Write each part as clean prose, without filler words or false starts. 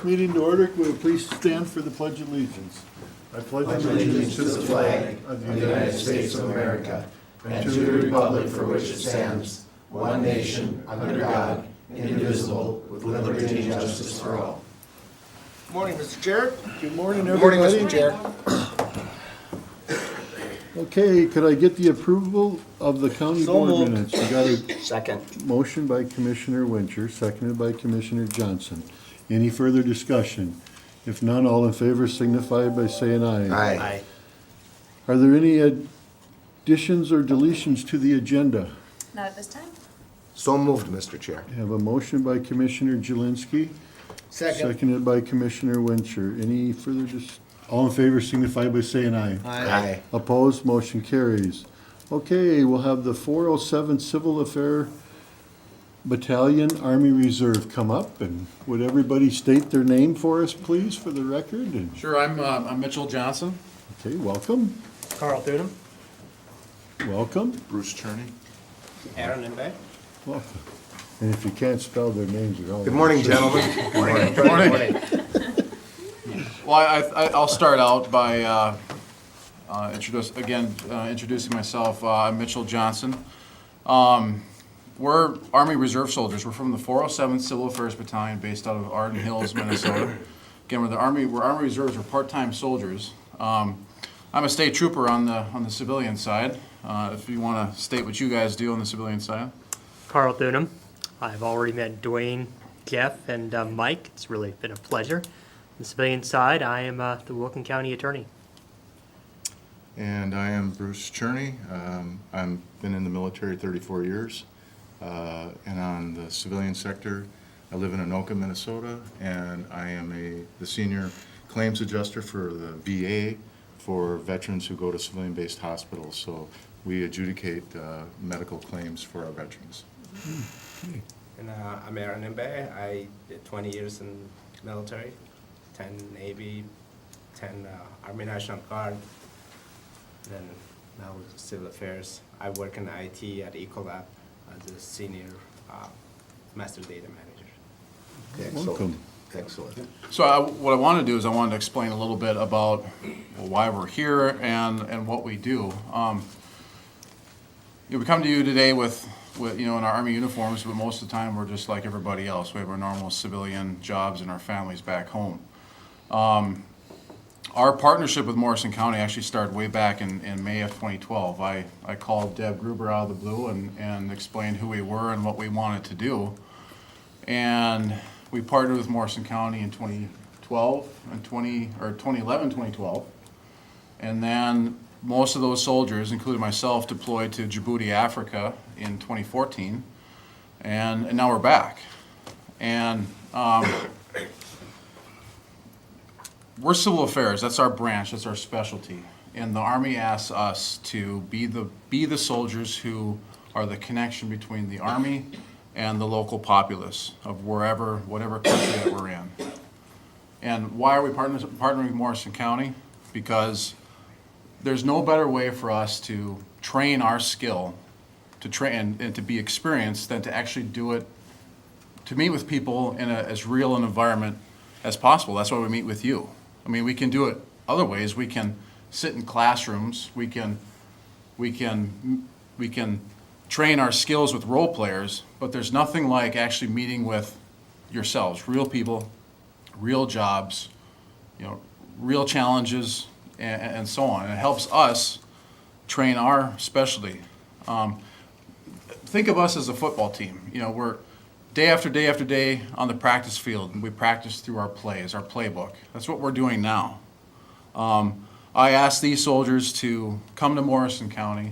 this meeting to order. Will you please stand for the Pledge of Allegiance? I pledge allegiance to the flag of the United States of America and to the republic for which it stands, one nation, under God, indivisible, with liberty and justice for all. Good morning, Mr. Chair. Good morning, Good morning, everybody. Mr. Chair. Okay, could I get the approval of the county So board moved. minutes? We got a Second. motion by Commissioner Wincher, seconded by Commissioner Johnson. Any further discussion? If none, all in favor signify by saying aye. Aye. Are there any additions or deletions to the agenda? Not at this time. So moved, Mr. Chair. I have a motion by Commissioner Jelinski, Second. seconded by Commissioner Wincher. Any further all in favor signify by saying aye. Aye. Opposed, motion carries. Okay, we'll have the 407 Civil Affair Battalion Army Reserve come up, and would everybody state their name for us, please, for the record? And, Sure, I'm Mitchell Johnson. okay, welcome, Carl Thunum. welcome, Bruce Cherney. Aaron Imbe. welcome. And if you can't spell their names, you're all. Good morning, gentlemen. Good morning. Well, I'll start out by introducing myself. I'm Mitchell Johnson. We're Army Reserve soldiers. We're from the 407 Civil Affairs Battalion based out of Arden Hills, Minnesota. Again, we're Army Reserves. We're part-time soldiers. I'm a state trooper on the civilian side. If you want to state what you guys do on the civilian side. Carl Thunum. I've already met Dwayne, Jeff, and Mike. It's really been a pleasure. On the civilian side, I am the Wilkin County Attorney. And I am Bruce Cherney. I've been in the military 34 years. And on the civilian sector, I live in Anoka, Minnesota, and I am the senior claims adjuster for the VA for veterans who go to civilian-based hospitals. So we adjudicate medical claims for our veterans. And I'm Aaron Imbe. I did 20 years in military, 10 Navy, 10 Army National Guard, then now with civil affairs. I work in IT at Ecolab as a senior master data manager. Welcome. Excellent. So what I want to do is I wanted to explain a little bit about why we're here and what we do. We come to you today with in our Army uniforms, but most of the time we're just like everybody else. We have our normal civilian jobs and our families back home. Our partnership with Morrison County actually started way back in May of 2012. I called Deb Gruber out of the blue and explained who we were and what we wanted to do. And we partnered with Morrison County in 2012 and 2011, 2012. And then most of those soldiers, including myself, deployed to Djibouti, Africa in 2014. And now we're back. And we're civil affairs. That's our branch. That's our specialty. And the Army asks us to be the soldiers who are the connection between the Army and the local populace of whatever country that we're in. And why are we partnering with Morrison County? Because there's no better way for us to train our skill, to train and to be experienced, than to actually do it, to meet with people in as real an environment as possible. That's why we meet with you. I mean, we can do it other ways. We can sit in classrooms. We can train our skills with role players, but there's nothing like actually meeting with yourselves, real people, real jobs, real challenges, and so on. And it helps us train our specialty. Think of us as a football team. We're day after day after day on the practice field, and we practice through our plays, our playbook. That's what we're doing now. I asked these soldiers to come to Morrison County,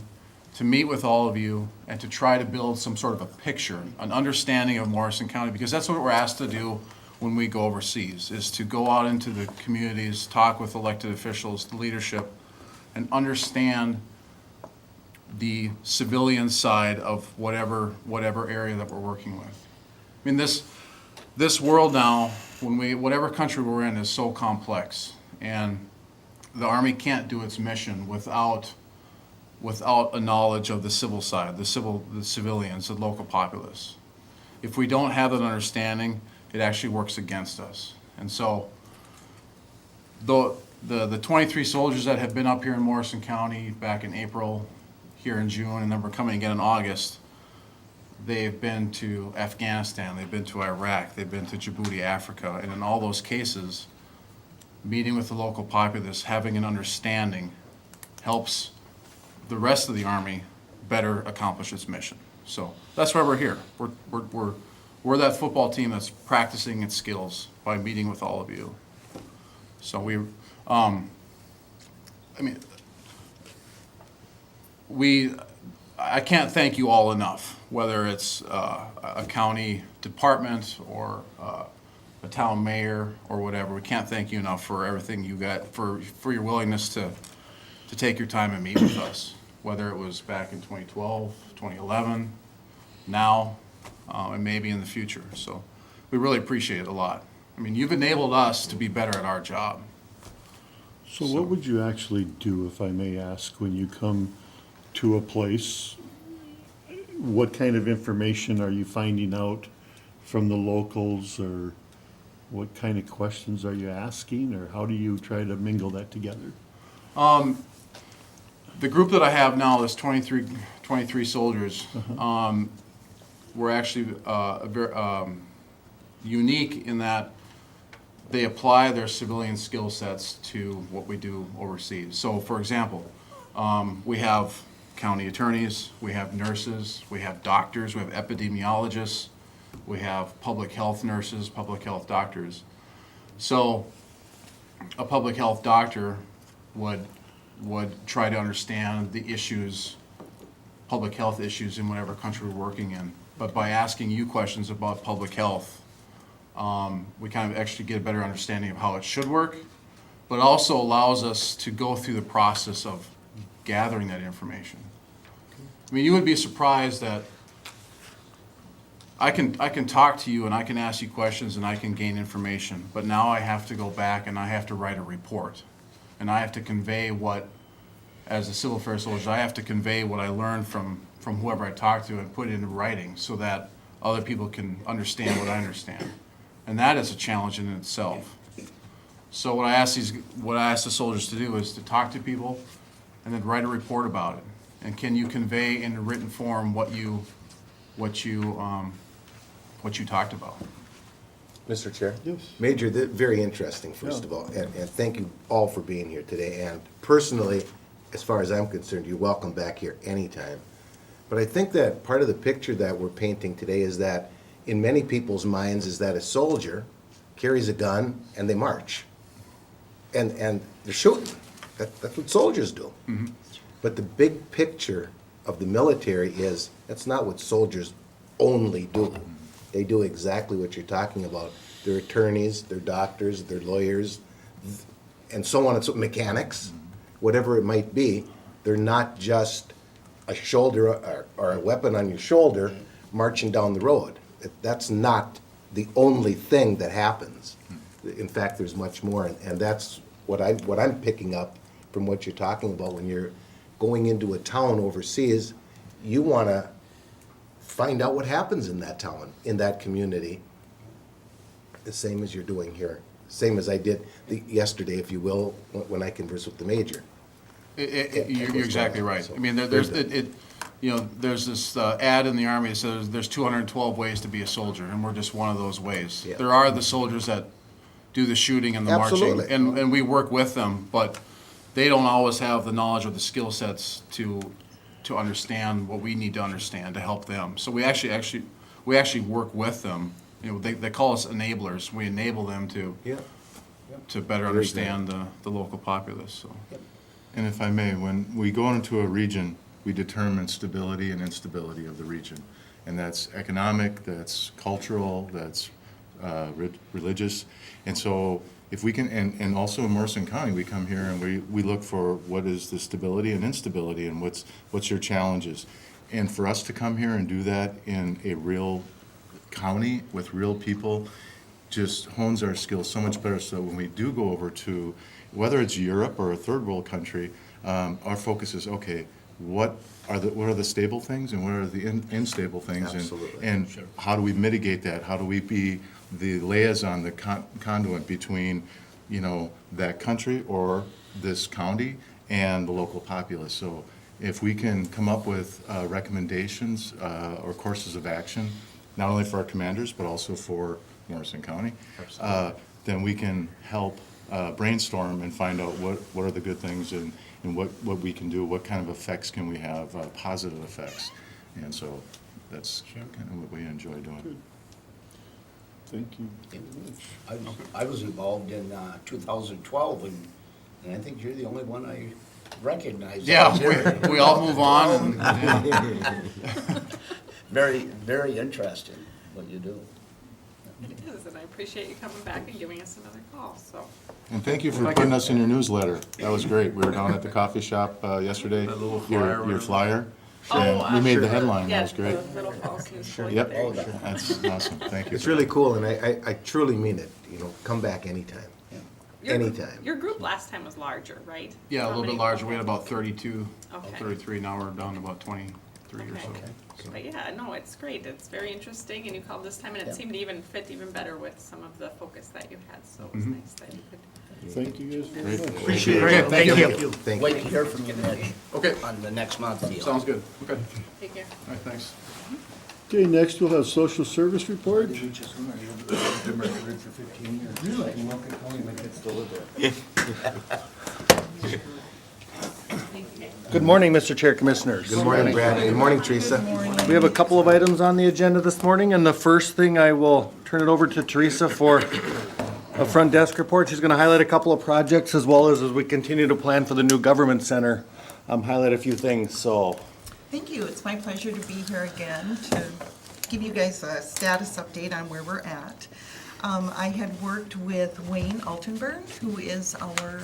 to meet with all of you, and to try to build some sort of a picture, an understanding of Morrison County, because that's what we're asked to do when we go overseas, is to go out into the communities, talk with elected officials, the leadership, and understand the civilian side of whatever area that we're working with. I mean, this world now, whatever country we're in, is so complex, and the Army can't do its mission without a knowledge of the civil side, the civilians, the local populace. If we don't have that understanding, it actually works against us. And so the 23 soldiers that have been up here in Morrison County back in April, here in June, and then we're coming again in August, they've been to Afghanistan, they've been to Iraq, they've been to Djibouti, Africa, and in all those cases, meeting with the local populace, having an understanding, helps the rest of the Army better accomplish its mission. So that's why we're here. We're that football team that's practicing its skills by meeting with all of you. So I can't thank you all enough, whether it's a county department or a town mayor or whatever. We can't thank you enough for everything you got, for your willingness to take your time and meet with us, whether it was back in 2012, 2011, now, and maybe in the future. So we really appreciate it a lot. I mean, you've enabled us to be better at our job. So what would you actually do, if I may ask, when you come to a place? What kind of information are you finding out from the locals, or what kind of questions are you asking, or how do you try to mingle that together? The group that I have now is 23 soldiers. We're actually unique in that they apply their civilian skill sets to what we do overseas. So, for example, we have county attorneys, we have nurses, we have doctors, we have epidemiologists, we have public health nurses, public health doctors. So a public health doctor would try to understand the issues, public health issues in whatever country we're working in. But by asking you questions about public health, we kind of actually get a better understanding of how it should work, but it also allows us to go through the process of gathering that information. I mean, you would be surprised that I can talk to you and I can ask you questions and I can gain information, but now I have to go back and I have to write a report. And I have to convey what, as a civil affairs soldier, I have to convey what I learned from whoever I talk to and put it into writing so that other people can understand what I understand. And that is a challenge in itself. So what I ask the soldiers to do is to talk to people and then write a report about it. And can you convey in a written form what you talked about? Mr. Chair? Yes. Major, very interesting, first of all, and thank you all for being here today. And personally, as far as I'm concerned, you're welcome back here anytime. But I think that part of the picture that we're painting today is that in many people's minds is that a soldier carries a gun and they march. And they're shooting. That's what soldiers do. Mm-hmm. But the big picture of the military is that's not what soldiers only do. They do exactly what you're talking about. They're attorneys, they're doctors, they're lawyers, and so on and so mechanics, whatever it might be. They're not just a shoulder or a weapon on your shoulder marching down the road. That's not the only thing that happens. In fact, there's much more, and that's what I'm picking up from what you're talking about. When you're going into a town overseas, you want to find out what happens in that town, in that community, the same as you're doing here, same as I did yesterday, if you will, when I conversed with the major. You're exactly right. I mean, there's this ad in the Army that says there's 212 ways to be a soldier, and we're just one of those ways. Yeah. There are the soldiers that do the shooting and the Absolutely. marching, and we work with them, but they don't always have the knowledge or the skill sets to understand what we need to understand to help them. So we actually work with them. You know, they call us enablers. We enable them to better understand the local populace. So. And if I may, when we go into a region, we determine stability and instability of the region. And that's economic, that's cultural, that's religious. And so if we can, and also in Morrison County, we come here and we look for what is the stability and instability and what's your challenges. And for us to come here and do that in a real county with real people just hones our skills so much better, so when we do go over to, whether it's Europe or a third world country, our focus is, okay, what are the stable things and what are the unstable things? Absolutely. And how do we mitigate that? How do we be the liaison, the conduit between, that country or this county and the local populace. So if we can come up with recommendations or courses of action, not only for our commanders, but also for Morrison County, then we can help brainstorm and find out what are the good things and what we can do, what kind of effects can we have, positive effects. And so that's kind of what we enjoy doing. Thank you. I was involved in 2012, and I think you're the only one I recognize. Yeah, we all move on. Very, very interesting what you do. It is, and I appreciate you coming back and giving us another call, so. And thank you for putting us in your newsletter. That was great. We were down at the coffee shop yesterday. That little flyer. Your flyer. Oh, And we made the headline. That was Yes, great. the Little Falls News Bulletin. Yep, There you go. that's awesome. Thank you. It's really cool, and I truly mean it, come back anytime. Your group- Anytime. Your group last time was larger, right? Yeah, a How little bit many- larger. We had about 32, Okay. 33. Now we're down to about 23 or so. Okay. But yeah, no, it's great. It's very interesting, and you called this time, and it Yeah. seemed to even fit even better with some of the focus that you had, so it was nice that you could. Thank you guys very Great. much. Appreciate Great, it. thank you. Thank Wait you. to hear from you, Mitch, Okay, on the next month deal. sounds good. Okay, all Take care. right, thanks. Okay, next we'll have social service report. Good morning, Mr. Chair, Commissioners. Good morning, Brad. Good morning, Teresa. We have a couple of items on the agenda this morning, and the first thing I will turn it over to Teresa for a front desk report. She's going to highlight a couple of projects as well as we continue to plan for the new government center, highlight a few things, so. Thank you. It's my pleasure to be here again to give you guys a status update on where we're at. I had worked with Wayne Altenberg, who is our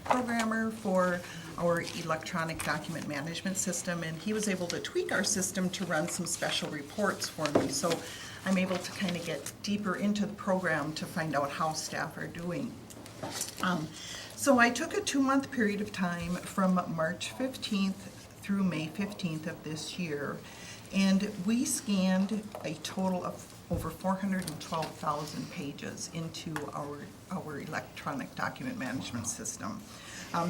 programmer for our electronic document management system, and he was able to tweak our system to run some special reports for me. So I'm able to kind of get deeper into the program to find out how staff are doing. So I took a 2-month period of time from March 15th through May 15th of this year, and we scanned a total of over 412,000 pages into our electronic document management system.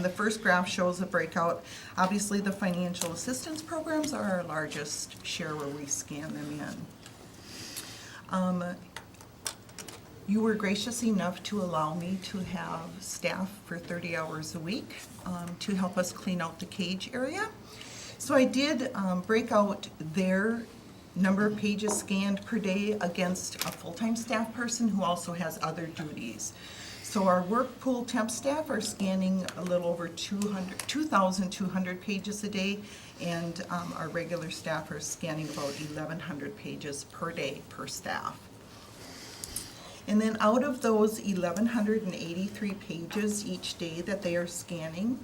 The first graph shows a breakout. Obviously, the financial assistance programs are our largest share where we scan them in. You were gracious enough to allow me to have staff for 30 hours a week to help us clean out the cage area. So I did break out their number of pages scanned per day against a full-time staff person who also has other duties. So our work pool temp staff are scanning a little over 2,200 pages a day, and our regular staff are scanning about 1,100 pages per day per staff. And then out of those 1,183 pages each day that they are scanning,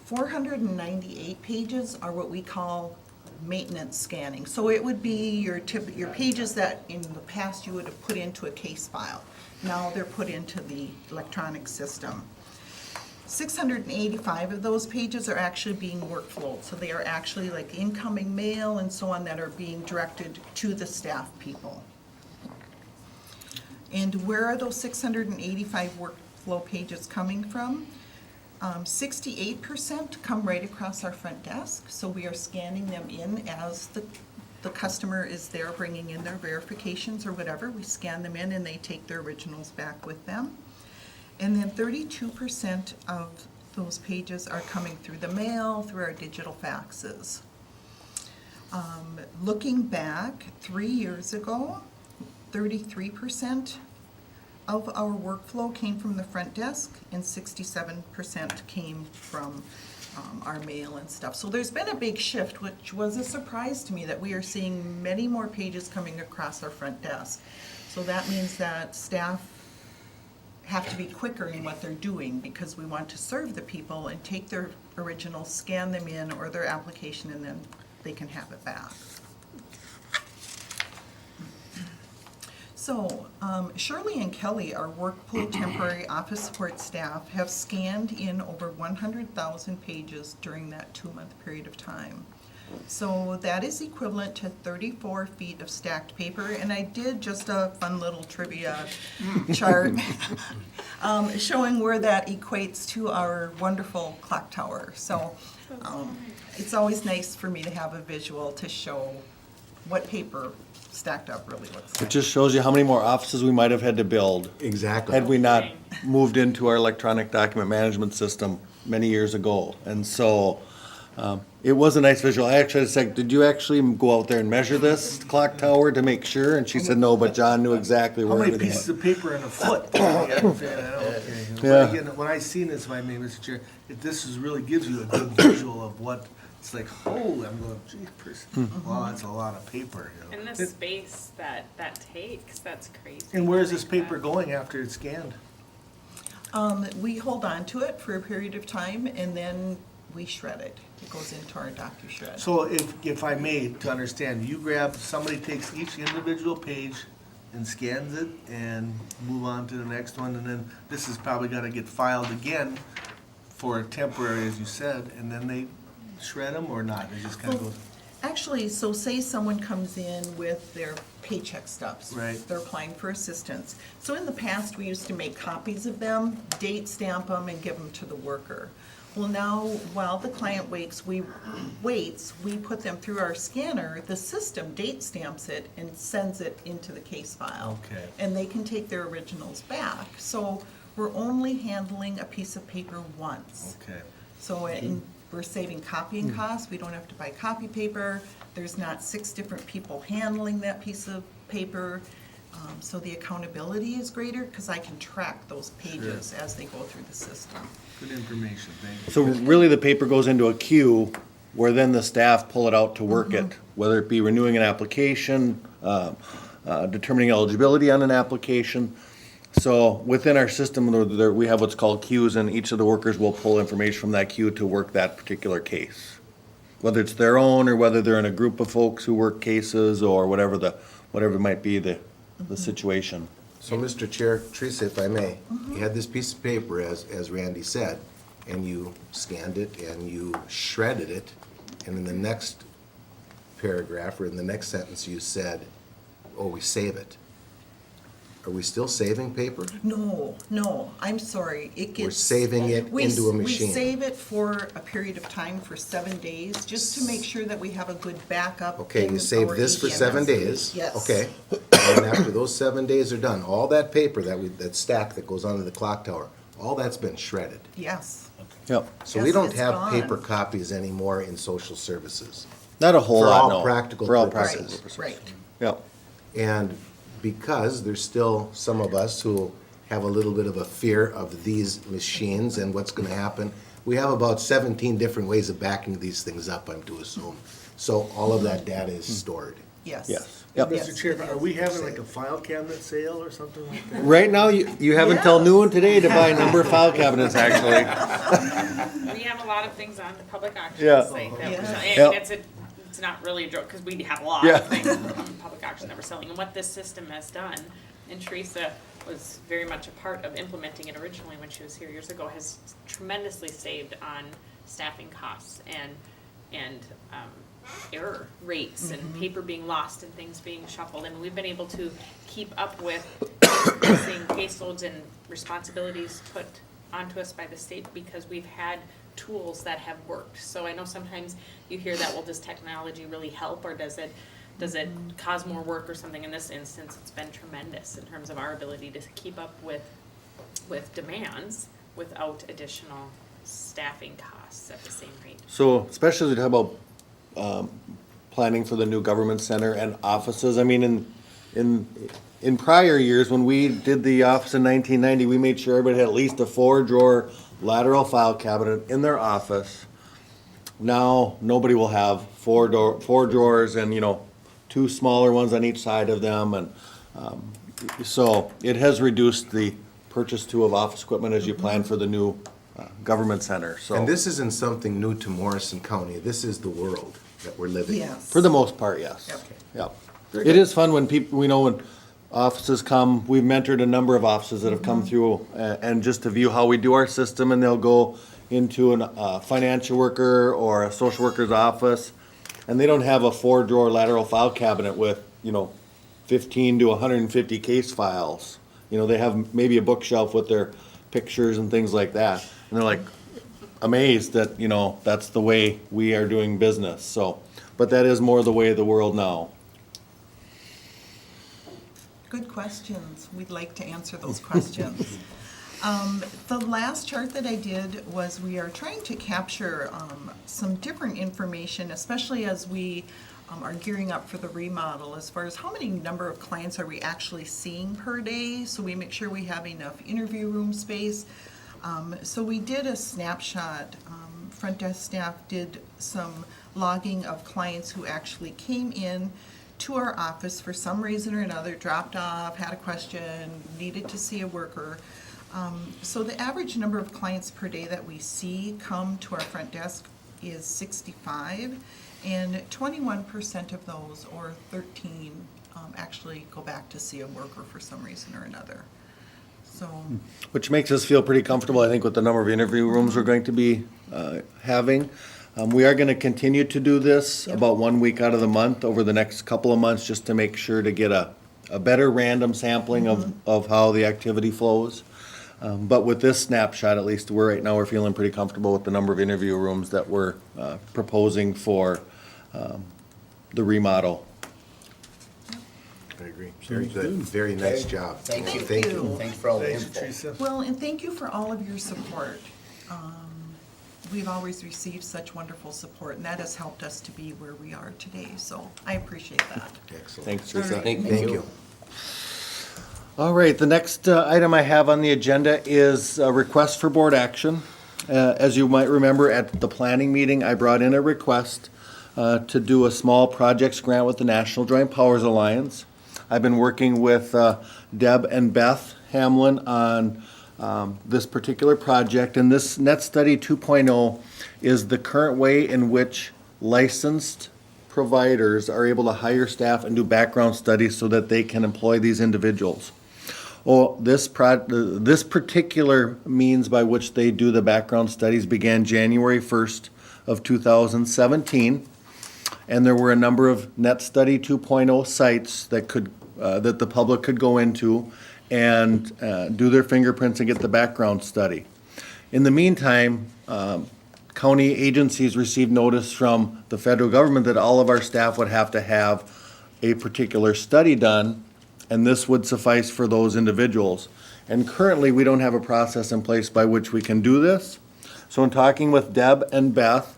498 pages are what we call maintenance scanning. So it would be your pages that in the past you would have put into a case file. Now they're put into the electronic system. 685 of those pages are actually being workflowed. So they are actually like incoming mail and so on that are being directed to the staff people. And where are those 685 workflow pages coming from? 68% come right across our front desk, so we are scanning them in as the customer is there bringing in their verifications or whatever. We scan them in and they take their originals back with them. And then 32% of those pages are coming through the mail, through our digital faxes. Looking back 3 years ago, 33% of our workflow came from the front desk and 67% came from our mail and stuff. So there's been a big shift, which was a surprise to me that we are seeing many more pages coming across our front desk. So that means that staff have to be quicker in what they're doing because we want to serve the people and take their originals, scan them in or their application, and then they can have it back. So Shirley and Kelly, our work pool temporary office support staff, have scanned in over 100,000 pages during that 2-month period of time. So that is equivalent to 34 feet of stacked paper, and I did just a fun little trivia chart showing where that equates to our wonderful clock tower. So it's always nice for me to have a visual to show what paper stacked up really looks It like. just shows you how many more offices we might have had to build Exactly. had we not moved into our electronic document management system many years ago. And so, it was a nice visual. I actually said, did you actually go out there and measure this clock tower to make sure? And she said, no, but John knew exactly How where many everything pieces was. of paper in a foot? Okay. Yeah. But again, when I seen this, if I may, Mr. Chair, this is really gives you a good visual of what, it's like, holy, I'm going, gee, wow, that's a lot of paper, you know. And the space that takes, that's crazy. And where is this Like that. paper going after it's scanned? We hold on to it for a period of time, and then we shred it. It goes into our Dr. Shred. So if I may, to understand, you grab, somebody takes each individual page and scans it and move on to the next one, and then this has probably gotta get filed again for a temporary, as you said, and then they shred them or not? It just kinda Well, goes, Actually, so say someone comes in with their paycheck stubs. Right. They're applying for assistance. So in the past, we used to make copies of them, date stamp them, and give them to the worker. Well, now, while the client waits, we put them through our scanner, the system date stamps it and sends it into the case file. Okay. And they can take their originals back. So we're only handling a piece of paper once. okay. So we're saving copying costs, we don't have to buy copy paper, there's not 6 different people handling that piece of paper. So the accountability is greater, because I can track those pages as they go through the system. Good information, thank you. So really, the paper goes into a queue where then the staff pull it out to work it, whether it be renewing an application, determining eligibility on an application. So within our system, we have what's called queues, and each of the workers will pull information from that queue to work that particular case. Whether it's their own, or whether they're in a group of folks who work cases, or whatever might be the situation. So, Mr. Chair, Teresa, if I may, you had this piece of paper, as Randy said, and you scanned it and you shredded it, and in the next paragraph, or in the next sentence, you said, oh, we save it. Are we still saving paper? No, I'm sorry, it gets. We're saving it into a machine. We save it for a period of time, for 7 days, just to make sure that we have a good backup. Okay, in you save our this for ATMs. 7 days? Yes. Okay, and after those 7 days are done, all that paper that stack that goes onto the clock tower, all that's been shredded. Yes. Yep. So we Yes, don't it's have gone. paper copies anymore in social services. Not a whole For lot, all no. practical For all purposes. practical purposes. Right. Yep. And because there's still some of us who have a little bit of a fear of these machines and what's gonna happen, we have about 17 different ways of backing these things up, I'm to assume. So all of that data is stored. Yes. Yes. Yep. Yes, Mr. Chair, it are is. we having like a file cabinet sale or something like that? Right now, you have until noon today to buy a number of file cabinets, actually. We have a lot of things on the public auction Yeah. site that we're Yeah. selling. Yep. And it's not really a joke, because we have a lot Yeah. of things on the public auction that we're selling. And what this system has done, and Teresa was very much a part of implementing it originally when she was here years ago, has tremendously saved on staffing costs and error rates and paper being lost and things being shuffled. And we've been able to keep up with increasing caseloads and responsibilities put onto us by the state, because we've had tools that have worked. So I know sometimes you hear that, well, does technology really help, or does it cause more work or something? In this instance, it's been tremendous in terms of our ability to keep up with demands without additional staffing costs at the same rate. So especially as we talk about planning for the new government center and offices, I mean, in prior years, when we did the office in 1990, we made sure everybody had at least a 4-drawer lateral file cabinet in their office. Now, nobody will have four drawers and, 2 smaller ones on each side of them, and so it has reduced the purchase too of office equipment as you plan for the new government center, so. And this isn't something new to Morrison County, this is the world that we're living in. Yes. For the most part, yes. Yep. Yep. It is fun when people, when offices come, we've mentored a number of offices that have come through, and just to view how we do our system, and they'll go into a financial worker or a social worker's office, and they don't have a 4-drawer lateral file cabinet with, 15 to 150 case files. They have maybe a bookshelf with their pictures and things like that. And they're like amazed that, that's the way we are doing business. So, but that is more the way of the world now. Good questions. We'd like to answer those questions. The last chart that I did was we are trying to capture some different information, especially as we are gearing up for the remodel, as far as how many number of clients are we actually seeing per day, so we make sure we have enough interview room space. So we did a snapshot. Front desk staff did some logging of clients who actually came in to our office for some reason or another, dropped off, had a question, needed to see a worker. So the average number of clients per day that we see come to our front desk is 65, and 21% of those, or 13, actually go back to see a worker for some reason or another. So, Which makes us feel pretty comfortable, I think, with the number of interview rooms we're going to be having. We are going to continue to do this about 1 week out of the month over the next couple of months, just to make sure to get a better random sampling of how the activity flows. But with this snapshot, at least we're feeling pretty comfortable with the number of interview rooms that we're proposing for the remodel. I agree. Very good. Very nice job. Thank you. Thank you. Thanks for all the Thanks, info. Teresa. well, and thank you for all of your support. We've always received such wonderful support, and that has helped us to be where we are today, so I appreciate that. Excellent. Thanks, Teresa. All right. Thank you. All right, the next item I have on the agenda is a request for board action. As you might remember, at the planning meeting, I brought in a request to do a small projects grant with the National Joint Powers Alliance. I've been working with Deb and Beth Hamlin on this particular project, and this Net Study 2.0 is the current way in which licensed providers are able to hire staff and do background studies so that they can employ these individuals. Well, this particular means by which they do the background studies began January 1st of 2017, and there were a number of Net Study 2.0 sites that the public could go into and do their fingerprints and get the background study. In the meantime, county agencies received notice from the federal government that all of our staff would have to have a particular study done, and this would suffice for those individuals. And currently, we don't have a process in place by which we can do this. So in talking with Deb and Beth,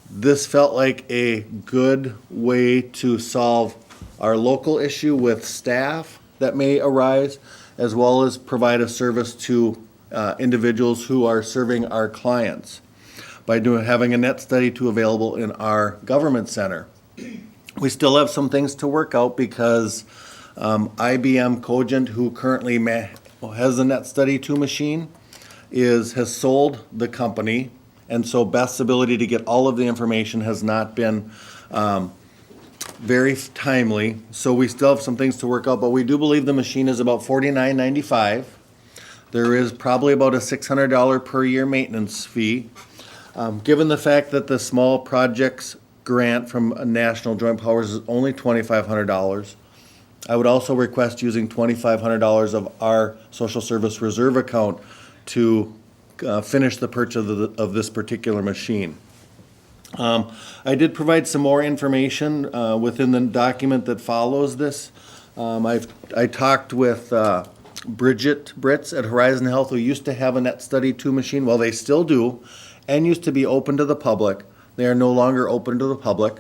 this felt like a good way to solve our local issue with staff that may arise, as well as provide a service to individuals who are serving our clients by having a Net Study 2 available in our government center. We still have some things to work out because IBM Cogent, who currently has the Net Study 2 machine, has sold the company, and so Beth's ability to get all of the information has not been very timely. So we still have some things to work out, but we do believe the machine is about $49.95. There is probably about a $600 per year maintenance fee. Given the fact that the small projects grant from National Joint Powers is only $2,500, I would also request using $2,500 of our social service reserve account to finish the purchase of this particular machine. I did provide some more information within the document that follows this. I talked with Bridget Britz at Horizon Health, who used to have a Net Study 2 machine. Well, they still do, and used to be open to the public. They are no longer open to the public.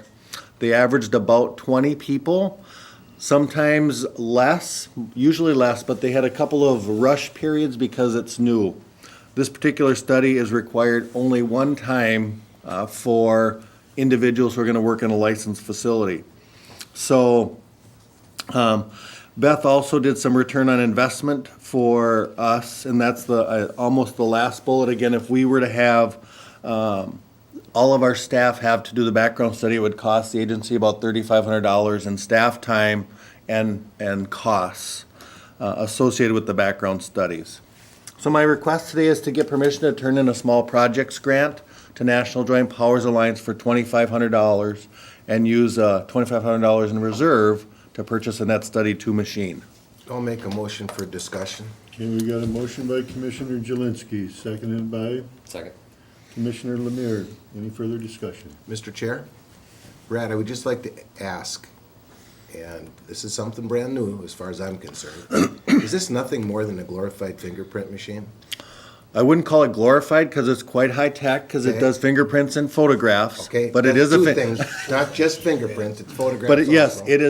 They averaged about 20 people, sometimes less, usually less, but they had a couple of rush periods because it's new. This particular study is required only one time for individuals who are going to work in a licensed facility. So Beth also did some return on investment for us, and that's the almost the last bullet. Again, if we were to have all of our staff have to do the background study, it would cost the agency about $3,500 in staff time and costs associated with the background studies. So my request today is to get permission to turn in a small projects grant to National Joint Powers Alliance for $2,500, and use $2,500 in reserve to purchase a Net Study 2 machine. I'll make a motion for discussion. Okay, we got a motion by Commissioner Jelinski, seconded by Second. Commissioner Lemire. Any further discussion? Mr. Chair, Brad, I would just like to ask, and this is something brand new as far as I'm concerned, is this nothing more than a glorified fingerprint machine? I wouldn't call it glorified because it's quite high-tech, because it Okay. does fingerprints and photographs. Okay? But it that's is a. two fi- things, not just fingerprints, it's photographs But yes, also. it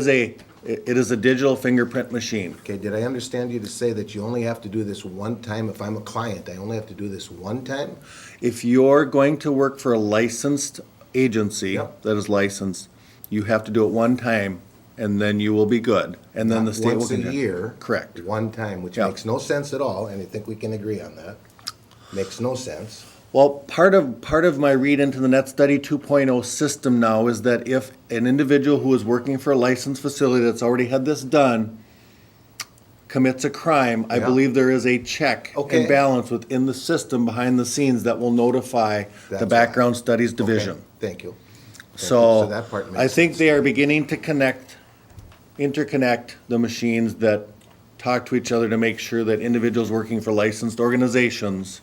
is a digital fingerprint machine. Okay, did I understand you to say that you only have to do this one time? If I'm a client, I only have to do this one time? If you're going to work for a licensed agency Yep. that is licensed, you have to do it one time, and then you will be good. And then the Not state will. once a continue. year. Correct. One time, which Yeah. makes no sense at all, and I think we can agree on that. Makes no sense. Well, part of my read into the Net Study 2.0 system now is that if an individual who is working for a licensed facility that's already had this done commits a crime, I Yeah. believe there is a check Okay. and balance within the system behind the scenes that will notify That's the right. Background Studies Division. Okay, thank you. Thank you. So that part I makes think sense. they are beginning to interconnect the machines that talk to each other to make sure that individuals working for licensed organizations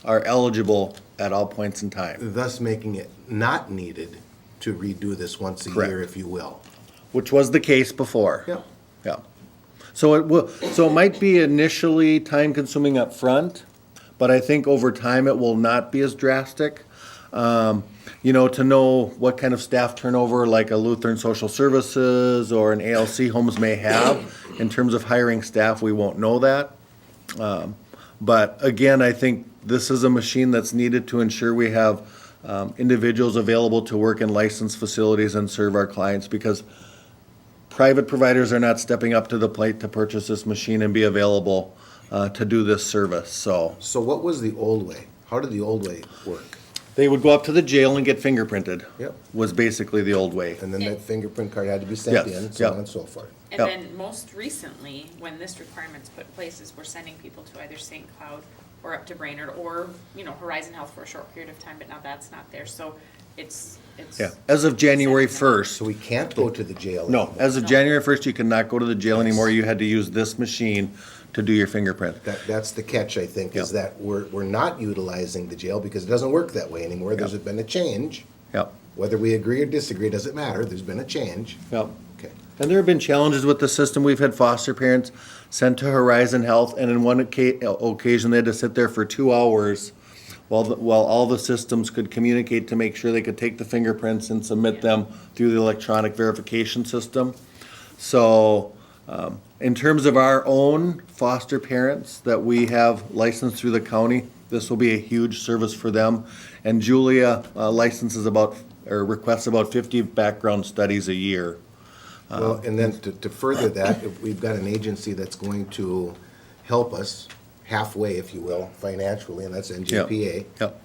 are eligible at all points in time, Thus making it not needed to redo this once a Correct. year, if you will. which was the case before. Yeah. Yeah. So it might be initially time-consuming up front, but I think over time it will not be as drastic. To know what kind of staff turnover like a Lutheran Social Services or an ALC homes may have in terms of hiring staff, we won't know that. But again, I think this is a machine that's needed to ensure we have individuals available to work in licensed facilities and serve our clients, because private providers are not stepping up to the plate to purchase this machine and be available to do this service. So So what was the old way? How did the old way work? they would go up to the jail and get fingerprinted. Yep. Was basically the old way. And then that fingerprint card had to be sent Yes, in, so yeah. on and so forth. And Yep. then most recently, when this requirement's put in place, is we're sending people to either St. Cloud or up to Brainerd or, Horizon Health for a short period of time, but now that's not there, so it's. Yeah, as of January So 1st. we can't go to the jail No, anymore. as of January 1st, you cannot go to the jail anymore. You had to use this machine to do your fingerprint. That's the catch, I think, is Yep. that we're not utilizing the jail because it doesn't work that way anymore. There's Yep. been a change. Yep, Whether we agree or disagree, doesn't matter. There's been a change. yep. Okay. And there have been challenges with the system. We've had foster parents sent to Horizon Health, and in one occasion, they had to sit there for 2 hours while all the systems could communicate to make sure they could take the fingerprints and submit them through the electronic verification system. So, in terms of our own foster parents that we have licensed through the county, this will be a huge service for them. And Julia requests about 50 background studies a year. Well, and then to further that, if we've got an agency that's going to help us halfway, if you will, financially, and that's NJPA. Yep,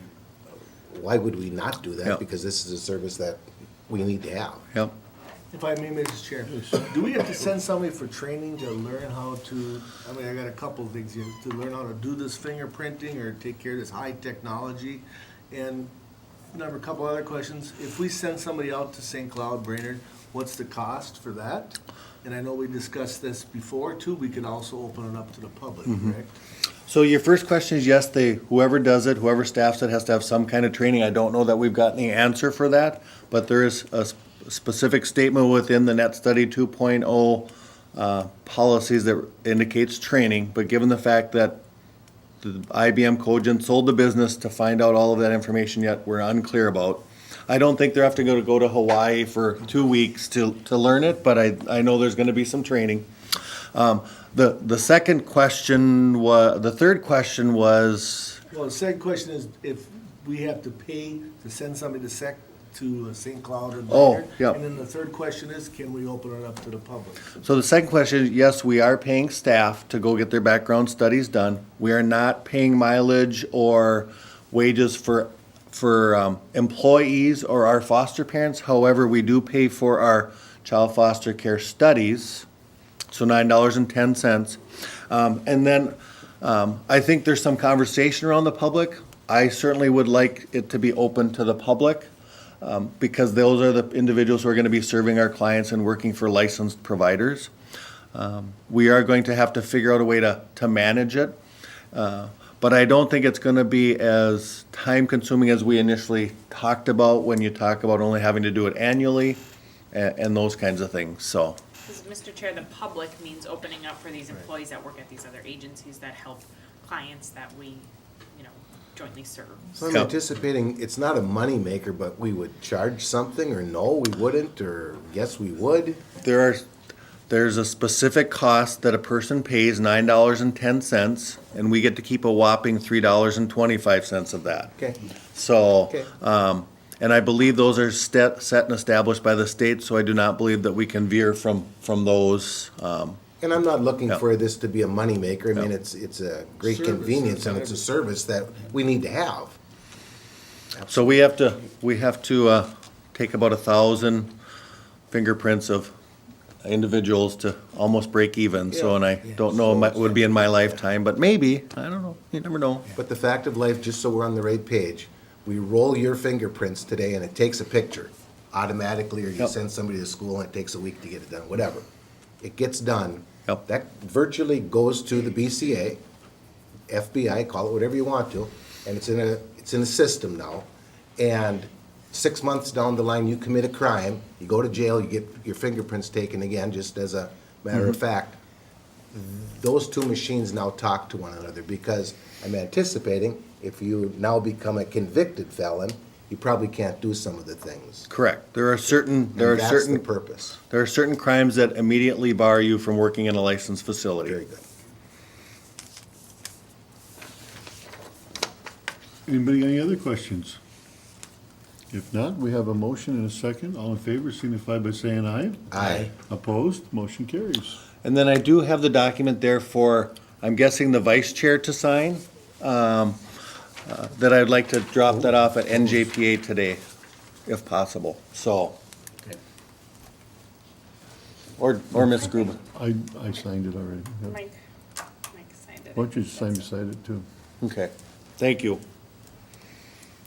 Why would we not do Yep. that? Because this is a service that we need to have. yep. If I may, Mrs. Chair, do we have to send somebody for training to learn how to, I got a couple of things here, to learn how to do this fingerprinting or take care of this high technology? And a couple other questions. If we send somebody out to St. Cloud, Brainerd, what's the cost for that? And I know we discussed this before too, we could also open it up to the public, correct? So your first question is yes, whoever does it, whoever staffs it has to have some kind of training. I don't know that we've gotten the answer for that, but there is a specific statement within the Net Study 2.0 policies that indicates training, but given the fact that the IBM Cogent sold the business to find out all of that information yet we're unclear about. I don't think they have to go to Hawaii for 2 weeks to learn it, but I know there's gonna be some training. The second question the third question was, Well, the second question is if we have to pay to send somebody to St. Cloud or Oh, Brainerd? yeah. And then the third question is, can we open it up to the public? so the second question is, yes, we are paying staff to go get their background studies done. We are not paying mileage or wages for employees or our foster parents. However, we do pay for our child foster care studies, so $9.10. And then I think there's some conversation around the public. I certainly would like it to be open to the public. because those are the individuals who are gonna be serving our clients and working for licensed providers. We are going to have to figure out a way to manage it. But I don't think it's gonna be as time-consuming as we initially talked about when you talk about only having to do it annually and those kinds of things, so. Because, Mr. Chair, the public means opening up for these employees that work at these other agencies that help clients that we, jointly serve. So I'm Yeah. anticipating, it's not a moneymaker, but we would charge something, or no, we wouldn't, or yes, we would? There's a specific cost that a person pays, $9.10, and we get to keep a whopping $3.25 of that. Okay, So, Okay. and I believe those are set and established by the state, so I do not believe that we can veer from those. and I'm not looking Yeah. for this to be a moneymaker, I mean, Yeah. it's a great Service convenience, and is it's a service that we need to have. So we have to take about 1,000 fingerprints of individuals to almost break even, so, and I don't know if it would be in my lifetime, but maybe, I don't know, you never know. But the fact of life, just so we're on the right page, we roll your fingerprints today and it takes a picture automatically, or you Yep. send somebody to school and it takes a week to get it done, whatever. It gets done. Yep. That virtually goes to the BCA, FBI, call it whatever you want to, and it's in a system now. And 6 months down the line, you commit a crime, you go to jail, you get your fingerprints taken again, just as a matter of fact. Those two machines now talk to one another, because I'm anticipating if you now become a convicted felon, you probably can't do some of the things. Correct. There are And that's the purpose. there are certain crimes that immediately bar you from working in a licensed facility. Very good. Anybody got any other questions? If not, we have a motion and a second. All in favor signify by saying aye. Aye. Opposed, motion carries. And then I do have the document there for, I'm guessing, the vice chair to sign, that I'd like to drop that off at NJPA today, if possible, so. Or Ms. Gruber. I signed it already. Yeah. Mike signed it. Why don't you sign beside it too? Okay, thank you.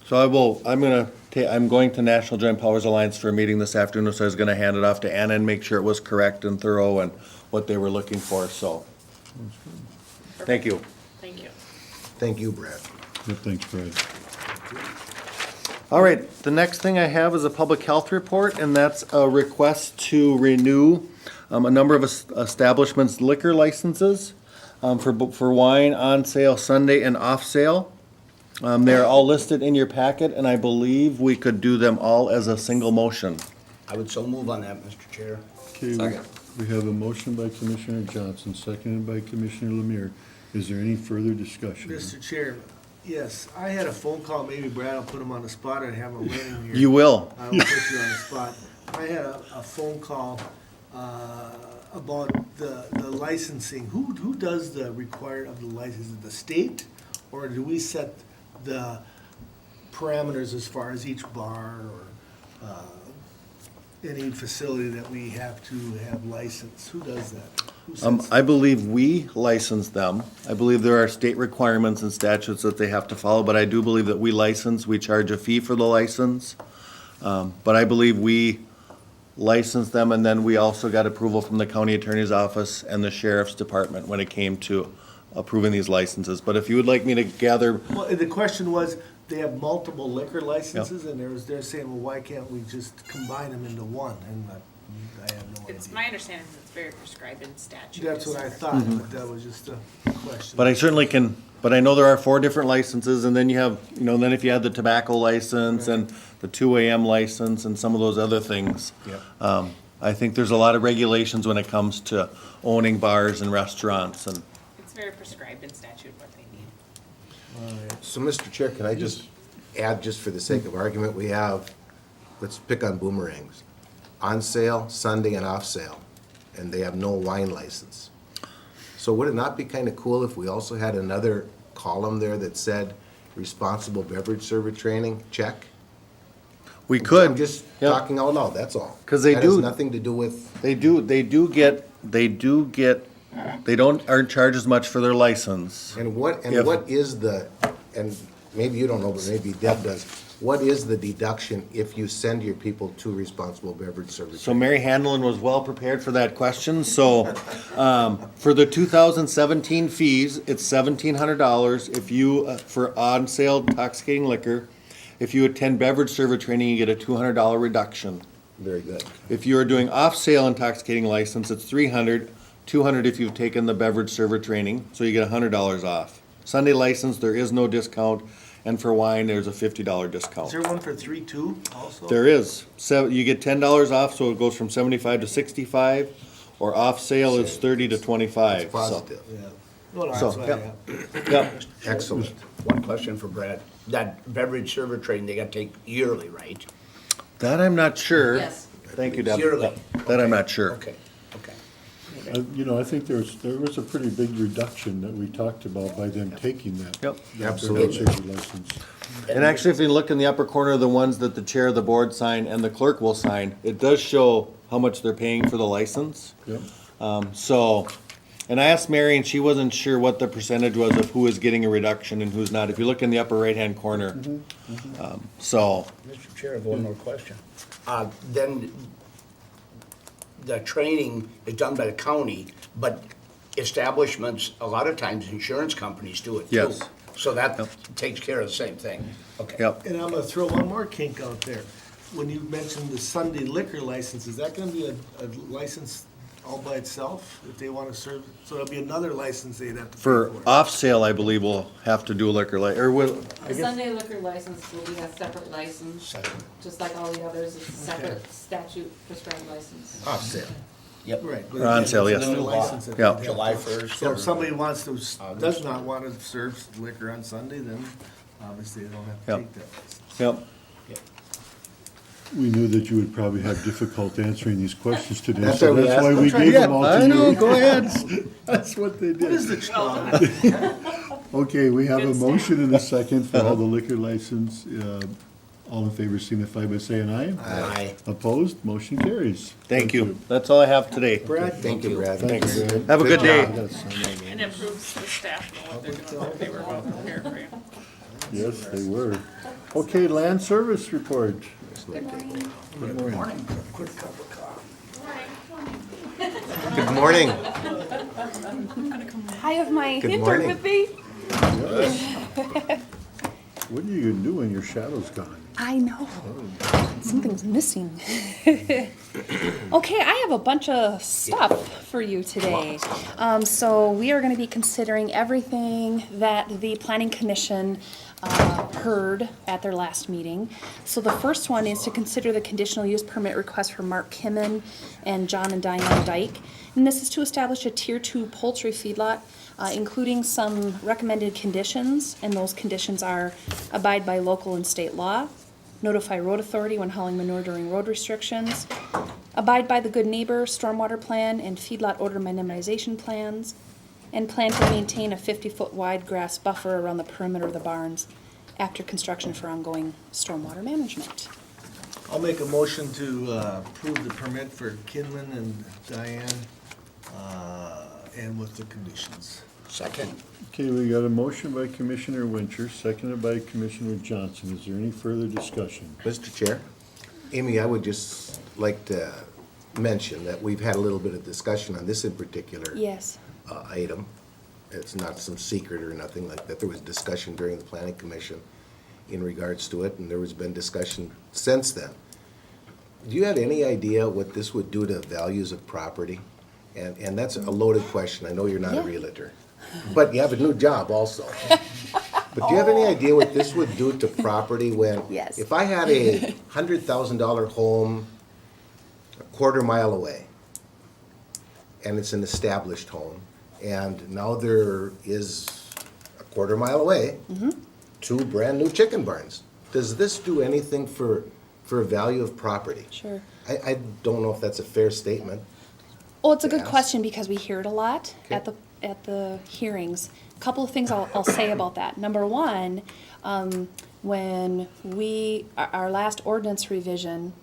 So I'm going to National Joint Powers Alliance for a meeting this afternoon, so I was gonna hand it off to Anna and make sure it was correct and thorough and what they were looking for, so. Thank you. Thank you. Thank you, Brad. Yep, thanks, Brad. All right, the next thing I have is a public health report, and that's a request to renew a number of establishments' liquor licenses for wine on sale Sunday and off sale. They're all listed in your packet, and I believe we could do them all as a single motion. I would so move on that, Mr. Chair. Okay, we have a motion by Commissioner Johnson, seconded by Commissioner Lemire. Is there any further discussion? Mr. Chair, yes, I had a phone call, maybe Brad will put him on the spot or have him learning here. You will. I will put you on the spot. I had a phone call about the licensing. Who does the required of the license? Is it the state, or do we set the parameters as far as each bar or any facility that we have to have licensed? Who does that? Who sets I believe we license them. I believe there are state requirements and statutes that they have to follow, but I do believe that we license, we charge a fee for the license. But I believe we license them, and then we also got approval from the county attorney's office and the sheriff's department when it came to approving these licenses. But if you would like me to gather, Well, the question was, they have multiple liquor licenses, and they're saying, well, why can't we just combine them into one? And I have no It's idea. my understanding that it's very prescribed in statute. That's what I thought, but that was just a question. but I certainly can, but I know there are 4 different licenses, and then you have, then if you add the tobacco license and the 2 AM license and some of those other things. Yep. I think there's a lot of regulations when it comes to owning bars and restaurants, and It's very prescribed in statute what they need. So, Mr. Chair, can I just add, just for the sake of argument, we have, let's pick on Boomerangs, on sale, Sunday and off sale, and they have no wine license. So would it not be kind of cool if we also had another column there that said responsible beverage server training, check? we could. I'm just yeah. talking out loud, that's all. 'Cause they That do- has nothing to do with, They do get, they aren't charged as much for their license. and what If- is the, and maybe you don't know, but maybe Deb does. What is the deduction if you send your people to responsible beverage service? So Mary Hanlon was well prepared for that question. So, for the 2017 fees, it's $1,700 if you, for on-sale intoxicating liquor. If you attend beverage server training, you get a $200 reduction. Very good. If you are doing off-sale intoxicating license, it's $300, $200 if you've taken the beverage server training, so you get $100 off. Sunday license, there is no discount, and for wine, there's a $50 discount. Is there one for 3-2 also? There is. So you get $10 off, so it goes from 75 to 65, or off sale is 30 to 25. It's positive. Yeah. No, So, that's what I yep. have. Yep. Excellent. One question for Brad. That beverage server training, they gotta take yearly, right? That I'm not sure. Yes. Thank you, Deb. Yearly. That I'm not sure. Okay, okay. You know, I think there was a pretty big reduction that we talked about by them taking that. Yep. that Absolutely. beverage server license. And actually, if you look in the upper corner, the ones that the chair of the board sign and the clerk will sign, it does show how much they're paying for the license. Yep. So, and I asked Mary, and she wasn't sure what the percentage was of who is getting a reduction and who's not. If you look in the upper right-hand corner. So, Mr. Chair, I have one more question. Then the training is done by the county, but establishments, a lot of times insurance companies do it too. Yes. So that takes care of the same thing. Okay. yep. And I'm gonna throw one more kink out there. When you mentioned the Sunday liquor license, is that gonna be a license all by itself? If they wanna serve, so it'll be another license they'd have to pay For for? off-sale, I believe we'll have to do a liquor or will, The Sunday liquor license will be a separate license, just like all the others, it's a separate statute prescribed license. Off sale. Yep. Right. but Or on again, sale, it's yes. another license that Yeah. they'd have July to- 1st. So if somebody wants to, August. does not want to serve liquor on Sunday, then obviously they don't have to Yep. take that license. yep. We knew that you would probably have difficult answering these questions today, That's so why we that's why asked we them. gave them all to you. I know, go ahead. That's what they What is did. the charge? Okay, we have a Good stuff. motion and a second for all the liquor license. All in favor signify by saying aye. Aye. Opposed, motion carries. Thank you. That's all I have today. Brad, Thank you, Brad. Thanks. Have a good day. And improves the staff know what they're doing, what they were well prepared for you. Yes, they were. Okay, land service report. Good morning. I have my Good intern morning. with me. What are you gonna do when your shadow's gone? I know. Something's missing. Okay, I have a bunch of stuff for you today. So we are going to be considering everything that the Planning Commission heard at their last meeting. So the first one is to consider the conditional use permit request for Mark Kimmen and John and Diane Dyke. And this is to establish a Tier 2 poultry feedlot, including some recommended conditions. And those conditions are abide by local and state law, notify road authority when hauling manure during road restrictions, abide by the good neighbor stormwater plan and feedlot odor minimization plans, and plan to maintain a 50-foot wide grass buffer around the perimeter of the barns after construction for ongoing stormwater management. I'll make a motion to approve the permit for Kinlan and Diane, and with the conditions. Second. Okay, we got a motion by Commissioner Wincher, seconded by Commissioner Johnson. Is there any further discussion? Mr. Chair, Amy, I would just like to mention that we've had a little bit of discussion on this in particular Yes. item. It's not some secret or nothing like that. There was discussion during the planning commission in regards to it, and there has been discussion since then. Do you have any idea what this would do to values of property? And that's a loaded question. I know you're not a Yeah. realtor, but you have a new job also. But do you have any idea what this would do to property when? Yes. If I had a $100,000 home a quarter mile away, and it's an established home, and now there is a quarter mile away, two brand-new chicken barns. Does this do anything for value of property? Sure. I don't know if that's a fair statement. Well, it's a good Yes. question because we hear it a lot at Okay. the hearings. A couple of things I'll say about that. Number one, when our last ordinance revision,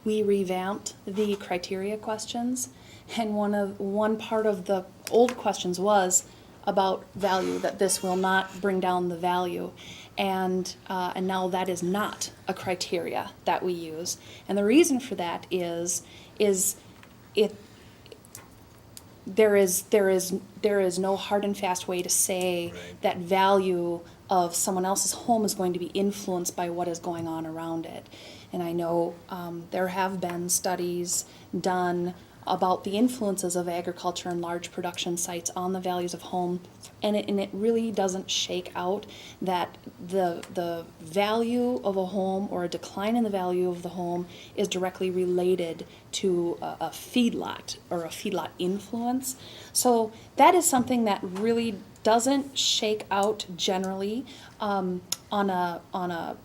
we revamped the criteria questions, and one part of the old questions was about value, that this will not bring down the value. And now that is not a criteria that we use. And the reason for that is there is no hard and fast way to say that value of someone else's home is going to be influenced by what is going on around it. And I know there have been studies done about the influences of agriculture and large production sites on the values of home, and it really doesn't shake out that the value of a home or a decline in the value of the home is directly related to a feedlot or a feedlot influence. So that is something that really doesn't shake out generally on a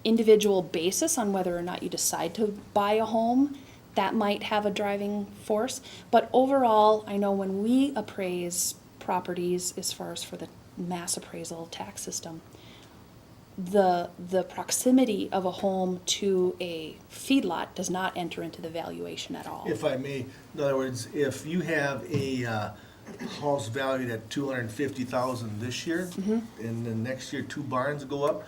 individual basis on whether or not you decide to buy a home. That might have a driving force. But overall, I know when we appraise properties, as far as for the mass appraisal tax system, the proximity of a home to a feedlot does not enter into the valuation at all. If I may, in other words, if you have a house valued at $250,000 this year, and then next year 2 barns go up,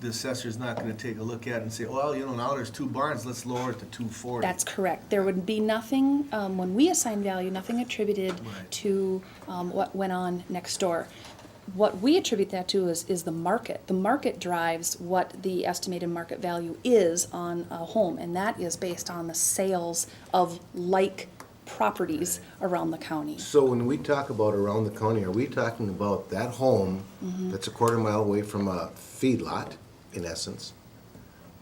the assessor's not gonna take a look at it and say, well, now there's 2 barns, let's lower it to 240. That's correct. There would be nothing, when we assign value, nothing attributed Right. to what went on next door. What we attribute that to is the market. The market drives what the estimated market value is on a home, and that is based on the sales of like properties around the county. So when we talk about around the county, are we talking about that home that's a quarter mile away from a feedlot, in essence,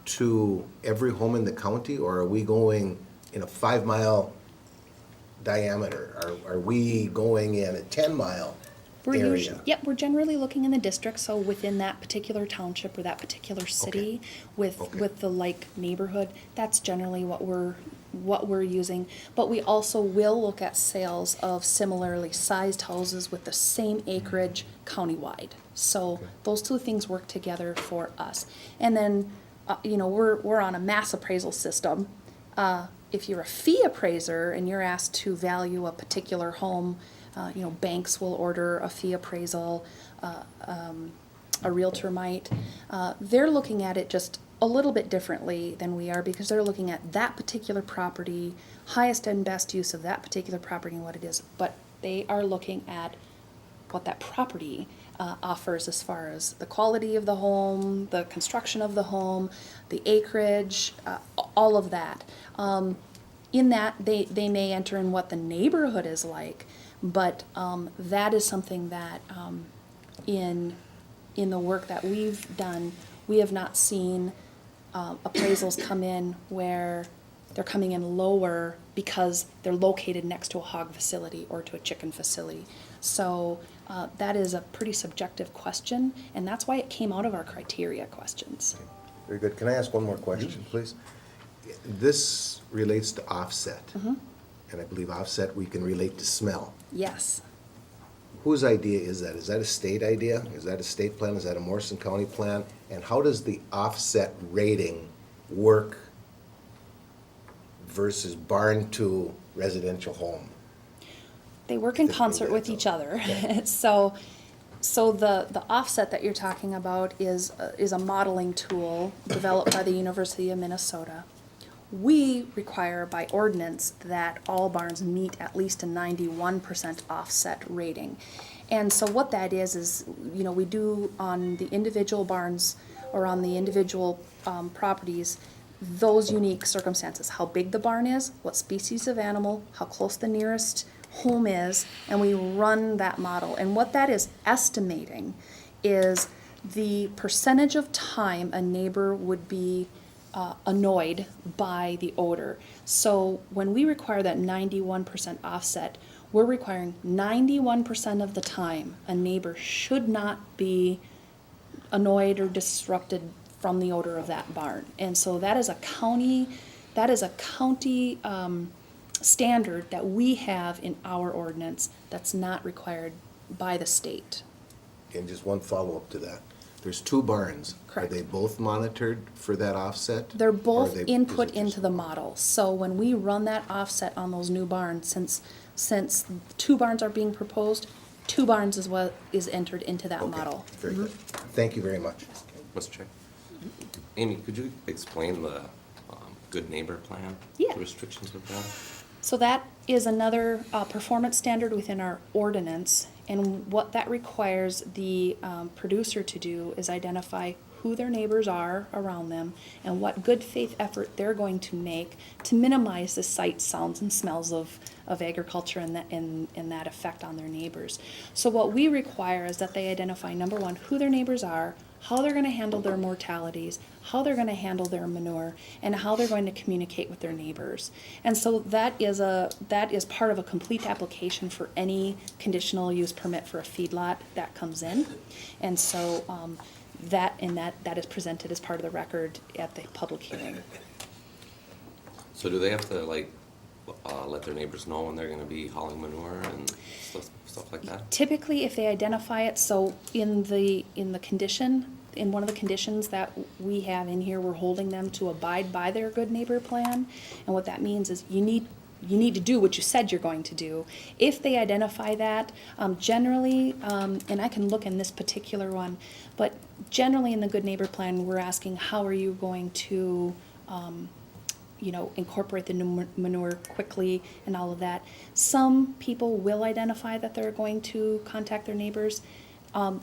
to every home in the county, or are we going in a 5-mile diameter? Are we going in a 10-mile area? We're generally looking in the district, so within that particular township or that particular city with the like neighborhood, that's generally what we're using. But we also will look at sales of similarly sized houses with the same acreage countywide. So those two things work together for us. And then, we're on a mass appraisal system. If you're a fee appraiser and you're asked to value a particular home, banks will order a fee appraisal, a realtor might. They're looking at it just a little bit differently than we are, because they're looking at that particular property, highest and best use of that particular property and what it is. But they are looking at what that property offers as far as the quality of the home, the construction of the home, the acreage, all of that. In that, they may enter in what the neighborhood is like, but that is something that in the work that we've done, we have not seen appraisals come in where they're coming in lower because they're located next to a hog facility or to a chicken facility. So that is a pretty subjective question, and that's why it came out of our criteria questions. Very good. Can I ask one more question, please? This relates to offset. And I believe offset we can relate to smell. Yes. Whose idea is that? Is that a state idea? Is that a state plan? Is that a Morrison County plan? And how does the offset rating work versus barn to residential home? They work in concert with each other. So the offset that you're talking about is a modeling tool developed by the University of Minnesota. We require by ordinance that all barns meet at least a 91% offset rating. And so what that is, we do on the individual barns or on the individual properties, those unique circumstances, how big the barn is, what species of animal, how close the nearest home is, and we run that model. And what that is estimating is the percentage of time a neighbor would be annoyed by the odor. So when we require that 91% offset, we're requiring 91% of the time a neighbor should not be annoyed or disrupted from the odor of that barn. And so that is a county standard that we have in our ordinance that's not required by the state. And just one follow-up to that. There's 2 barns. Correct. Are they both monitored for that offset? They're Or both is input it into just- the model. So when we run that offset on those new barns, since 2 barns are being proposed, 2 barns is what is entered into that Okay, model. very good. Thank you very much. Mr. Chair. Amy, could you explain the good neighbor plan? Yeah. The restrictions with that? So that is another performance standard within our ordinance, and what that requires the producer to do is identify who their neighbors are around them and what good faith effort they're going to make to minimize the sights, sounds, and smells of agriculture and that effect on their neighbors. So what we require is that they identify, number one, who their neighbors are, how they're going to handle their mortalities, how they're going to handle their manure, and how they're going to communicate with their neighbors. And so that is part of a complete application for any conditional use permit for a feedlot that comes in. And so that is presented as part of the record at the public hearing. So do they have to like let their neighbors know when they're gonna be hauling manure and stuff like that? Typically, if they identify it, so in the condition, in one of the conditions that we have in here, we're holding them to abide by their good neighbor plan. And what that means is you need to do what you said you're going to do. If they identify that, generally, and I can look in this particular one, but generally in the good neighbor plan, we're asking how are you going to incorporate the new manure quickly and all of that. Some people will identify that they're going to contact their neighbors.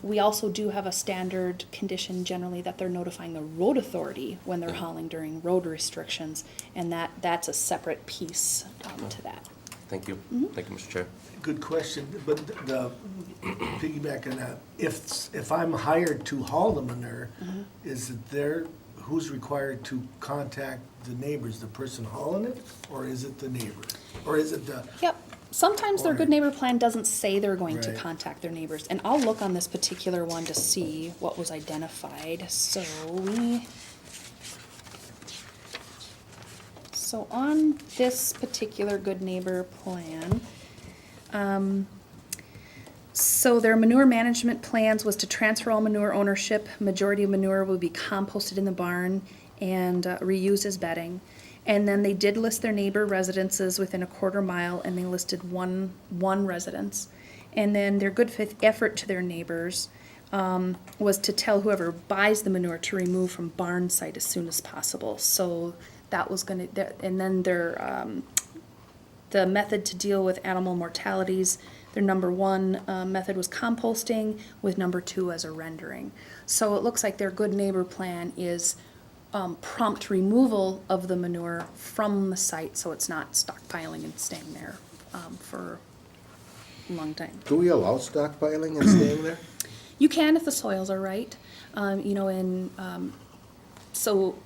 We also do have a standard condition generally that they're notifying the road authority when they're hauling during road restrictions, and that's a separate piece to that. Thank you. Thank you, Mr. Chair. Good question, but the piggyback on that, if I'm hired to haul the manure, is it who's required to contact the neighbors, the person hauling it, or is it the neighbor? Or is it the? Yep. Sometimes their good neighbor plan doesn't say they're going to Right. contact their neighbors, and I'll look on this particular one to see what was identified. So on this particular good neighbor plan, so their manure management plans was to transfer all manure ownership. Majority of manure will be composted in the barn and reused as bedding. And then they did list their neighbor residences within a quarter mile, and they listed one residence. And then their good faith effort to their neighbors was to tell whoever buys the manure to remove from barn site as soon as possible. So that was going to, and then their the method to deal with animal mortalities. Their number 1 method was composting, with number 2 as a rendering. So it looks like their good neighbor plan is prompt removal of the manure from the site, so it's not stockpiling and staying there for a long time. Do we allow stockpiling and staying there? You can if the soils are right, so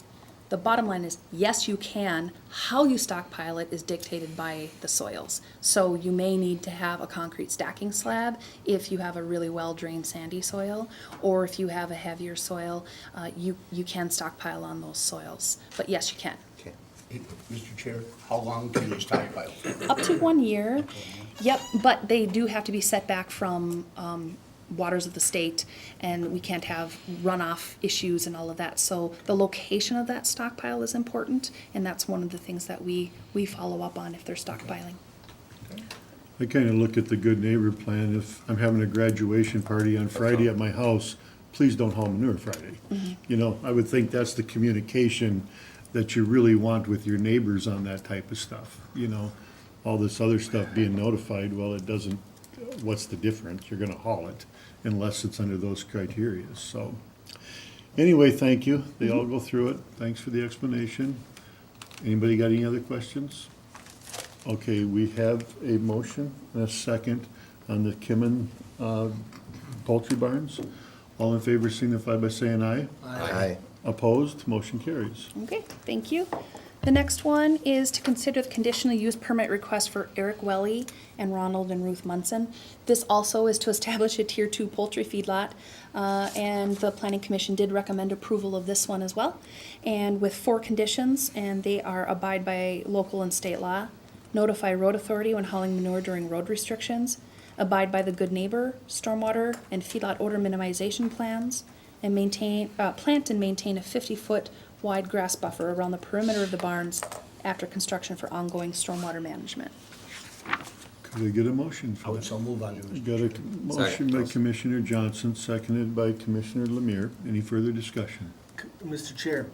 the bottom line is, yes, you can. How you stockpile it is dictated by the soils. So you may need to have a concrete stacking slab if you have a really well-drained sandy soil, or if you have a heavier soil, you can stockpile on those soils. But yes, you can. Okay. Hey, Mr. Chair, how long can you stockpile? Up to 1 year. Yep, but they do have to be set back from waters of the state, and we can't have runoff issues and all of that. So the location of that stockpile is important, and that's one of the things that we follow up on if they're stockpiling. I kind of look at the good neighbor plan. If I'm having a graduation party on Friday at my house, please don't haul manure Friday. I would think that's the communication that you really want with your neighbors on that type of stuff. All this other stuff being notified, well, it doesn't, what's the difference? You're gonna haul it unless it's under those criteria. So anyway, thank you. They all go through it. Thanks for the explanation. Anybody got any other questions? Okay, we have a motion and a second on the Kimmin poultry barns. All in favor signify by saying aye. Aye. Opposed? Motion carries. Okay, thank you. The next one is to consider the conditional use permit request for Eric Welly and Ronald and Ruth Munson. This also is to establish a Tier 2 poultry feedlot, and the Planning Commission did recommend approval of this one as well, and with 4 conditions, and they are abide by local and state law, notify road authority when hauling manure during road restrictions, abide by the good neighbor, stormwater, and feedlot odor minimization plans, and plant and maintain a 50-foot wide grass buffer around the perimeter of the barns after construction for ongoing stormwater management. Could I get a motion I for would that? so move on to We got a motion by Commissioner Johnson, seconded by Commissioner Lemire. Any further discussion? Mr. Chair,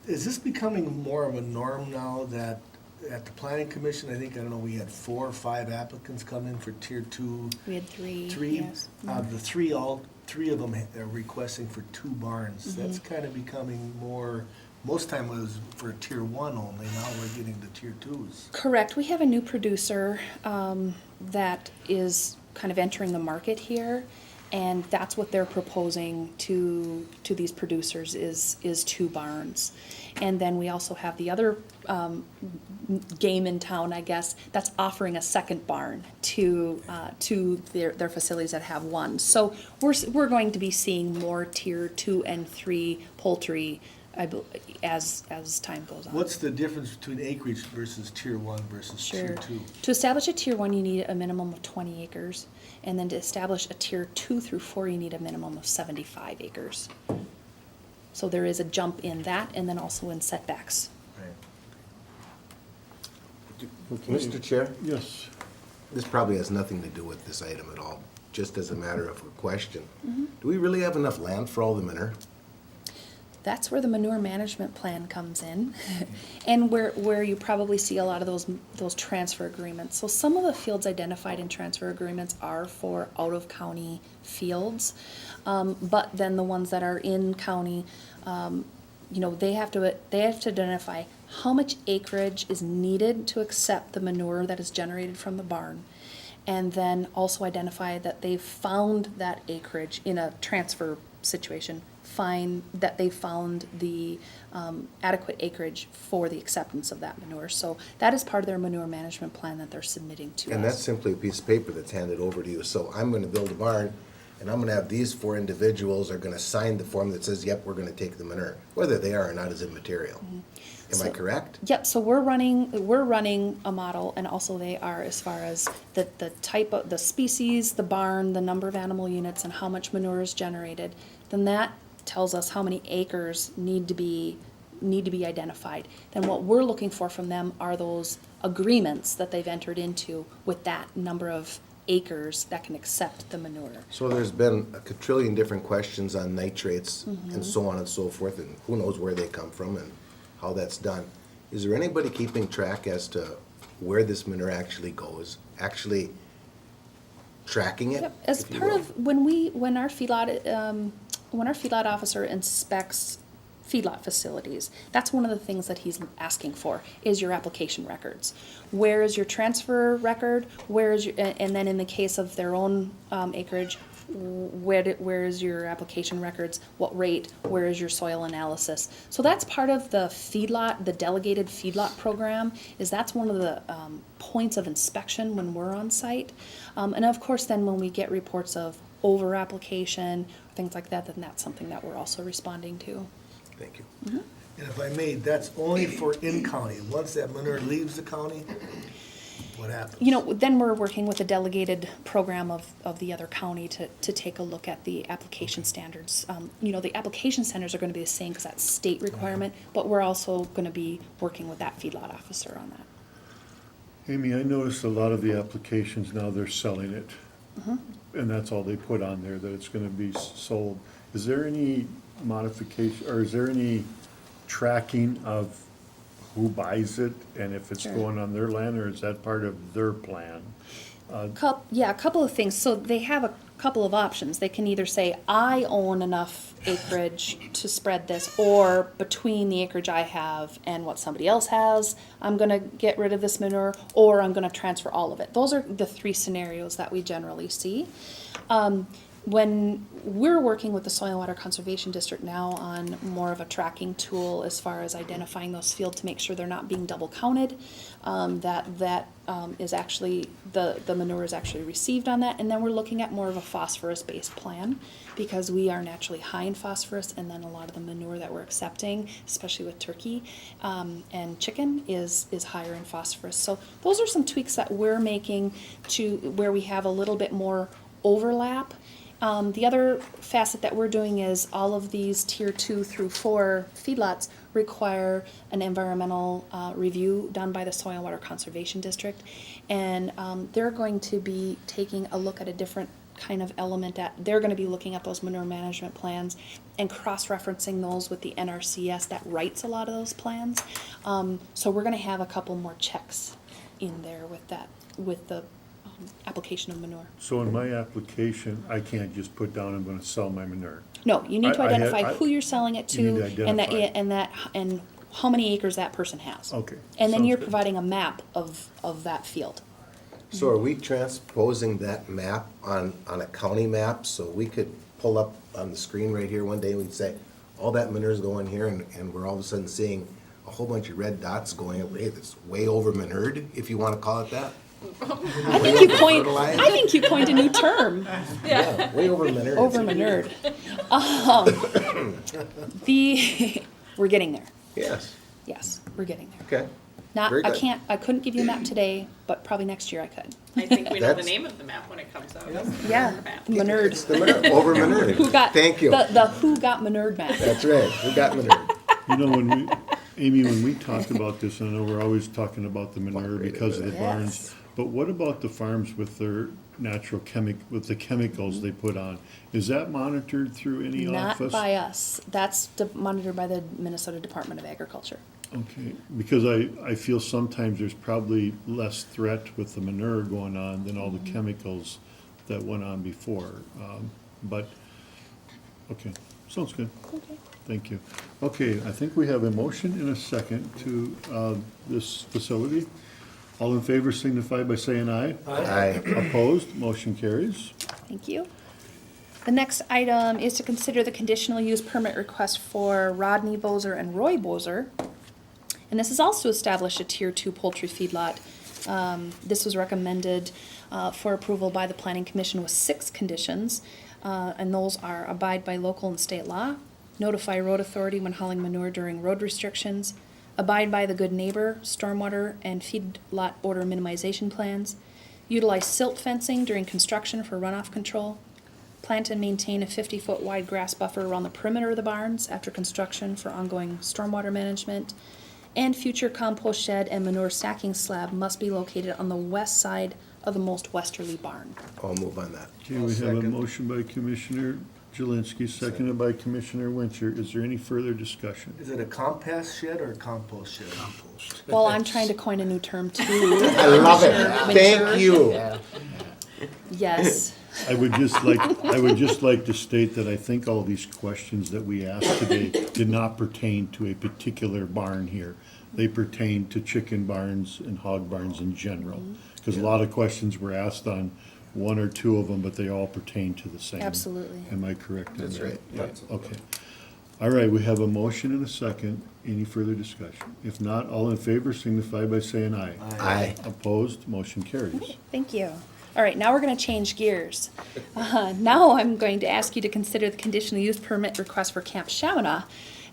is this becoming more of a norm now that at the planning commission, I think, I don't know, we had 4 or 5 applicants come in for tier 2? We had three, Three? yes. The three of them are requesting for 2 barns. That's kind of becoming more, most time it was for tier 1 only, now we're getting to tier 2s. Correct. We have a new producer that is kind of entering the market here, and that's what they're proposing to these producers is 2 barns. And then we also have the other game in town, I guess, that's offering a second barn to their facilities that have 1. So we're going to be seeing more tier 2 and 3 poultry as time goes on. What's the difference between acreage versus tier 1 versus tier Sure. 2? To establish a tier 1, you need a minimum of 20 acres. And then to establish a tier 2 through 4, you need a minimum of 75 acres. So there is a jump in that and then also in setbacks. Mr. Chair, Yes. this probably has nothing to do with this item at all, just as a matter of a question. Do we really have enough land for all the manure? That's where the manure management plan comes in, and where you probably see a lot of those transfer agreements. So some of the fields identified in transfer agreements are for out-of-county fields, but then the ones that are in county, they have to identify how much acreage is needed to accept the manure that is generated from the barn, and then also identify that they've found that acreage in a transfer situation. Find that they found the adequate acreage for the acceptance of that manure. So that is part of their manure management plan that they're submitting to us. And that's simply a piece of paper that's handed over to you. So I'm gonna build a barn, and I'm gonna have these 4 individuals are gonna sign the form that says, yep, we're gonna take the manure. Whether they are or not is immaterial. Am I So- correct? Yep, so we're running a model, and also they are as far as the type of, the species, the barn, the number of animal units, and how much manure is generated. Then that tells us how many acres need to be identified. Then what we're looking for from them are those agreements that they've entered into with that number of acres that can accept the manure. So there's been a quadrillion different questions on nitrates and so on and so forth, and who knows where they come from and how that's done. Is there anybody keeping track as to where this manure actually goes, actually tracking it? Yep, as if you part will? of, when our feedlot officer inspects feedlot facilities, that's one of the things that he's asking for, is your application records. Where is your transfer record? Where is your, and then in the case of their own acreage, where is your application records? What rate? Where is your soil analysis? So that's part of the feedlot, the delegated feedlot program, is that's one of the points of inspection when we're on site. And of course, then when we get reports of over application, things like that, then that's something that we're also responding to. Thank you. And if I may, that's only for in-county. Once that manure leaves the county, what happens? Then we're working with a delegated program of the other county to take a look at the application standards. The application standards are gonna be the same because that's state requirement, but we're also gonna be working with that feedlot officer on that. Amy, I noticed a lot of the applications now, they're selling it. And that's all they put on there, that it's gonna be sold. Is there any modification, or is there any tracking of who buys it and if it's Sure. going on their land, or is that part of their plan? A couple of things. So they have a couple of options. They can either say, I own enough acreage to spread this, or between the acreage I have and what somebody else has, I'm gonna get rid of this manure, or I'm gonna transfer all of it. Those are the 3 scenarios that we generally see. When we're working with the Soil and Water Conservation District now on more of a tracking tool as far as identifying those fields to make sure they're not being double counted, that is actually, the manure is actually received on that. And then we're looking at more of a phosphorus-based plan, because we are naturally high in phosphorus, and then a lot of the manure that we're accepting, especially with turkey and chicken, is higher in phosphorus. So those are some tweaks that we're making to where we have a little bit more overlap. The other facet that we're doing is all of these tier 2 through 4 feedlots, require an environmental review done by the Soil and Water Conservation District. And they're going to be taking a look at a different kind of element they're going to be looking at those manure management plans and cross-referencing those with the NRCS that writes a lot of those plans. So we're going to have a couple more checks in there with the application of manure. So in my application, I can't just put down, I'm gonna sell my manure. No, you need to I had- identify who you're selling it You need to to and how many acres that person has. Okay, And then sounds you're good. providing a map of that field. So are we transposing that map on a county map, so we could pull up on the screen right here one day and we'd say, all that manure's going here, and we're all of a sudden seeing a whole bunch of red dots going, hey, that's way over manured, if you wanna call it that? I think you coined a new term. Yeah, way over manured. Over manured. We're getting there. Yes, Yes, we're getting there. okay. Very good. I couldn't give you a map today, but probably next year I could. I think we know the That's- name of the map when it comes out. Yeah, Map. manured. It's the manure, over manured. Who got, Thank you. the who got manured map. That's right, we got manured. You know, Amy, when we talked about this, I know we're always talking about the manure because of the barns, Yes. but what about the farms with their with the chemicals they put on? Is that monitored through any office? Not by us. That's monitored by the Minnesota Department of Agriculture. Okay, because I feel sometimes there's probably less threat with the manure going on than all the chemicals that went on before. But, okay, sounds good. Okay. Thank you. Okay, I think we have a motion and a second to this facility. All in favor signify by saying aye. Aye. Opposed, motion carries. Thank you. The next item is to consider the conditional use permit request for Rodney Bozer and Roy Bozer. And this is also established a Tier 2 poultry feedlot. This was recommended for approval by the Planning Commission with 6 conditions. And those are abide by local and state law, notify road authority when hauling manure during road restrictions, abide by the good neighbor, stormwater, and feedlot odor minimization plans, utilize silt fencing during construction for runoff control, plant and maintain a 50-foot wide grass buffer around the perimeter of the barns after construction for ongoing stormwater management, and future compost shed and manure stacking slab must be located on the west side of the most westerly barn. I'll move on that. Okay, we have a motion by Commissioner Jelinski, seconded by Commissioner Wincher. Is there any further discussion? Is it a compact shed or a compost shed? Well, I'm trying to coin a new term too. I love it, thank you. Yes. I would just like to state that I think all these questions that we asked today did not pertain to a particular barn here. They pertain to chicken barns and hog barns in general. Because a lot of questions were asked on one or two of them, but they all pertain to the same. Absolutely. Am I correct on That's that? right. Yeah, okay. All right, we have a motion and a second. Any further discussion? If not, all in favor signify by saying aye. Aye. Opposed, motion carries. Thank you. All right, now we're going to change gears. Now I'm going to ask you to consider the conditional use permit request for Camp Chaminade.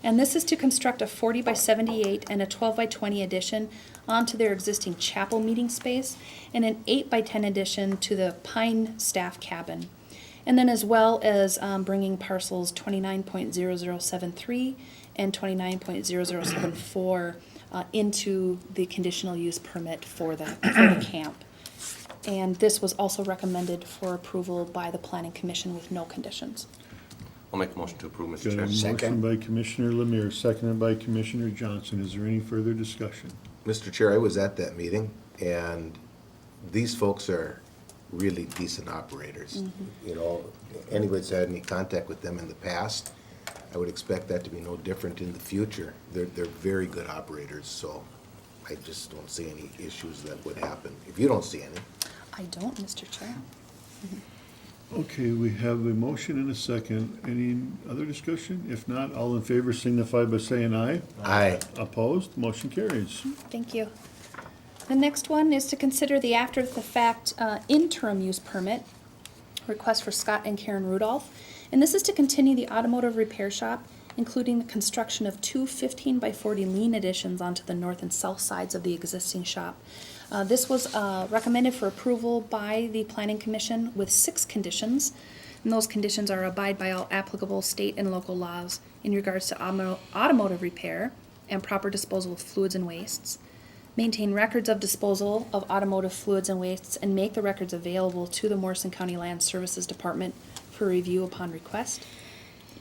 And this is to construct a 40 by 78 and a 12 by 20 addition onto their existing chapel meeting space and an 8 by 10 addition to the Pine staff cabin. And then as well as bringing parcels 29.0073 and 29.0074 into the conditional use permit for the camp. And this was also recommended for approval by the Planning Commission with no conditions. I'll make a motion to approve, Mr. Got a Chair. motion Second. by Commissioner Lemire, seconded by Commissioner Johnson. Is there any further discussion? Mr. Chair, I was at that meeting, and these folks are really decent operators. You know, anybody's had any contact with them in the past, I would expect that to be no different in the future. They're very good operators, so I just don't see any issues that would happen, if you don't see any. I don't, Mr. Chair. Okay, we have a motion and a second. Any other discussion? If not, all in favor signify by saying aye. Aye. Opposed, motion carries. Thank you. The next one is to consider the after-the-fact interim use permit request for Scott and Karen Rudolph. And this is to continue the automotive repair shop, including the construction of 2 15 by 40 lean additions onto the north and south sides of the existing shop. This was recommended for approval by the Planning Commission with 6 conditions. And those conditions are abide by all applicable state and local laws in regards to automotive repair, and proper disposal of fluids and wastes. Maintain records of disposal of automotive fluids and wastes and make the records available to the Morrison County Land Services Department for review upon request.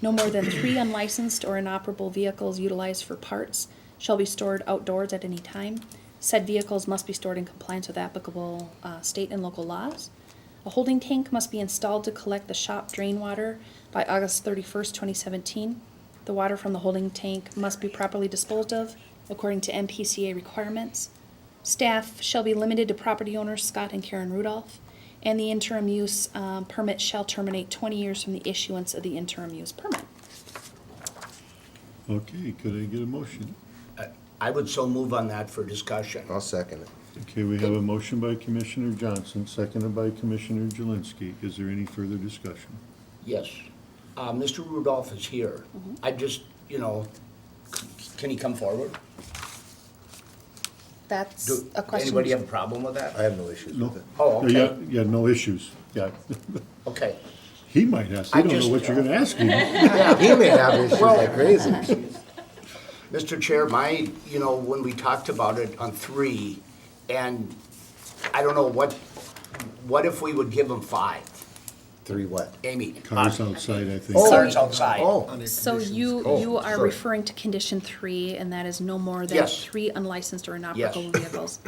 No more than 3 unlicensed or inoperable vehicles utilized for parts shall be stored outdoors at any time. Said vehicles must be stored in compliance with applicable state and local laws. A holding tank must be installed to collect the shop drain water by August 31st, 2017. The water from the holding tank must be properly disposed of according to MPCA requirements. Staff shall be limited to property owners Scott and Karen Rudolph, and the interim use permit shall terminate 20 years from the issuance of the interim use permit. Okay, could I get a motion? I would so move on that for discussion. I'll second it. Okay, we have a motion by Commissioner Johnson, seconded by Commissioner Jelinski. Is there any further discussion? Yes. Mr. Rudolph is here. I just, can he come forward? That's a question. Anybody have a problem with that? I have no issues No. with it. Oh, Yeah, okay, yeah, no issues, yeah. okay. He might ask, I don't know what you're gonna ask him. He may have issues like crazy. Mr. Chair, when we talked about it on 3, and I don't know, what if we would give them 5? 3 what? Amy? Cars outside, I think. Cars outside. Oh, So you are sorry. referring to condition 3, and that is no more than Yes. 3 unlicensed or inoperable vehicles.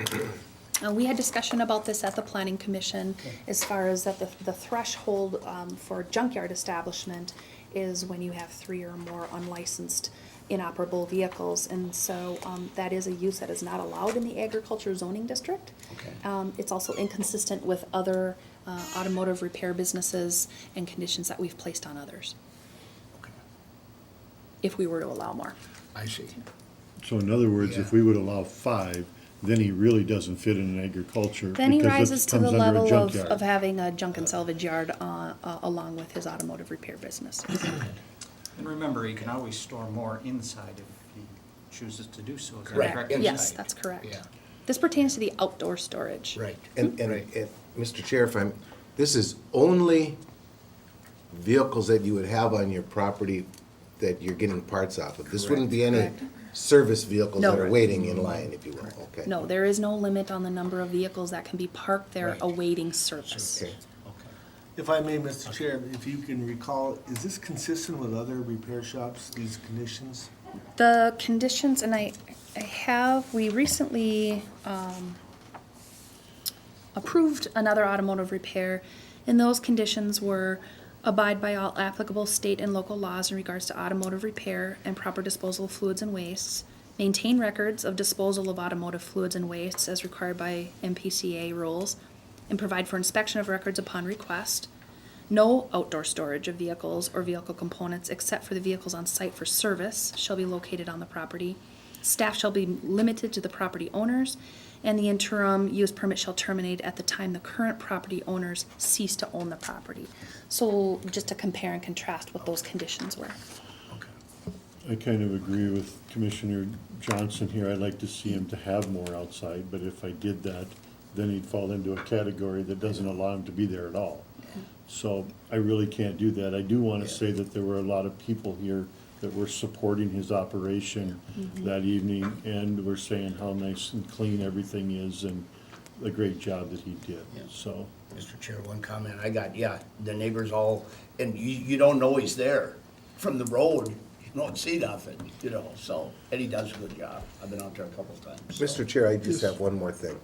We had discussion about this at the planning commission, as far as that the threshold for junkyard establishment is when you have 3 or more unlicensed inoperable vehicles, and so that is a use that is not allowed in the agriculture zoning district. Okay. It's also inconsistent with other automotive repair businesses and conditions that we've placed on others, Okay. if we were to allow more. I see. So in other words, if Yeah. we would allow 5, then he really doesn't fit in agriculture. Then he because it rises to the comes under a level of junkyard. having a junk and salvage yard along with his automotive repair business. And remember, he can always store more inside if he chooses to do so. Is that Correct. correct? Yes, Inside. that's correct. Yeah. This pertains to the outdoor storage. Right. And, Mr. Chair, this is only vehicles that you would have on your property that you're getting parts off of. This wouldn't be any Correct. service vehicles that No. are waiting in line, if you will, okay? No, there is no limit on the number of vehicles that can be parked there Right. awaiting service. Okay. If I may, Mr. Chair, if you can recall, is this consistent with other repair shops, these conditions? The conditions, and we recently approved another automotive repair, and those conditions were abide by all applicable state and local laws in regards to automotive repair and proper disposal of fluids and wastes, maintain records of disposal of automotive fluids and wastes as required by MPCA rules, and provide for inspection of records upon request. No outdoor storage of vehicles or vehicle components except for the vehicles on site for service shall be located on the property. Staff shall be limited to the property owners, and the interim use permit shall terminate at the time the current property owners cease to own the property. So just to compare and contrast what those conditions were. I kind of agree with Commissioner Johnson here. I'd like to see him to have more outside, but if I did that, then he'd fall into a category that doesn't allow him to be there at all. So I really can't do that. I do want to say that there were a lot of people here that were supporting his operation that evening, and were saying how nice and clean everything is and the great job that he did, Yeah. so. Mr. Chair, one comment I got, the neighbors all, and you don't know he's there. From the road, you don't see nothing, so, and he does a good job. I've been out there a couple times. so. Mr. Chair, I just have one more thing.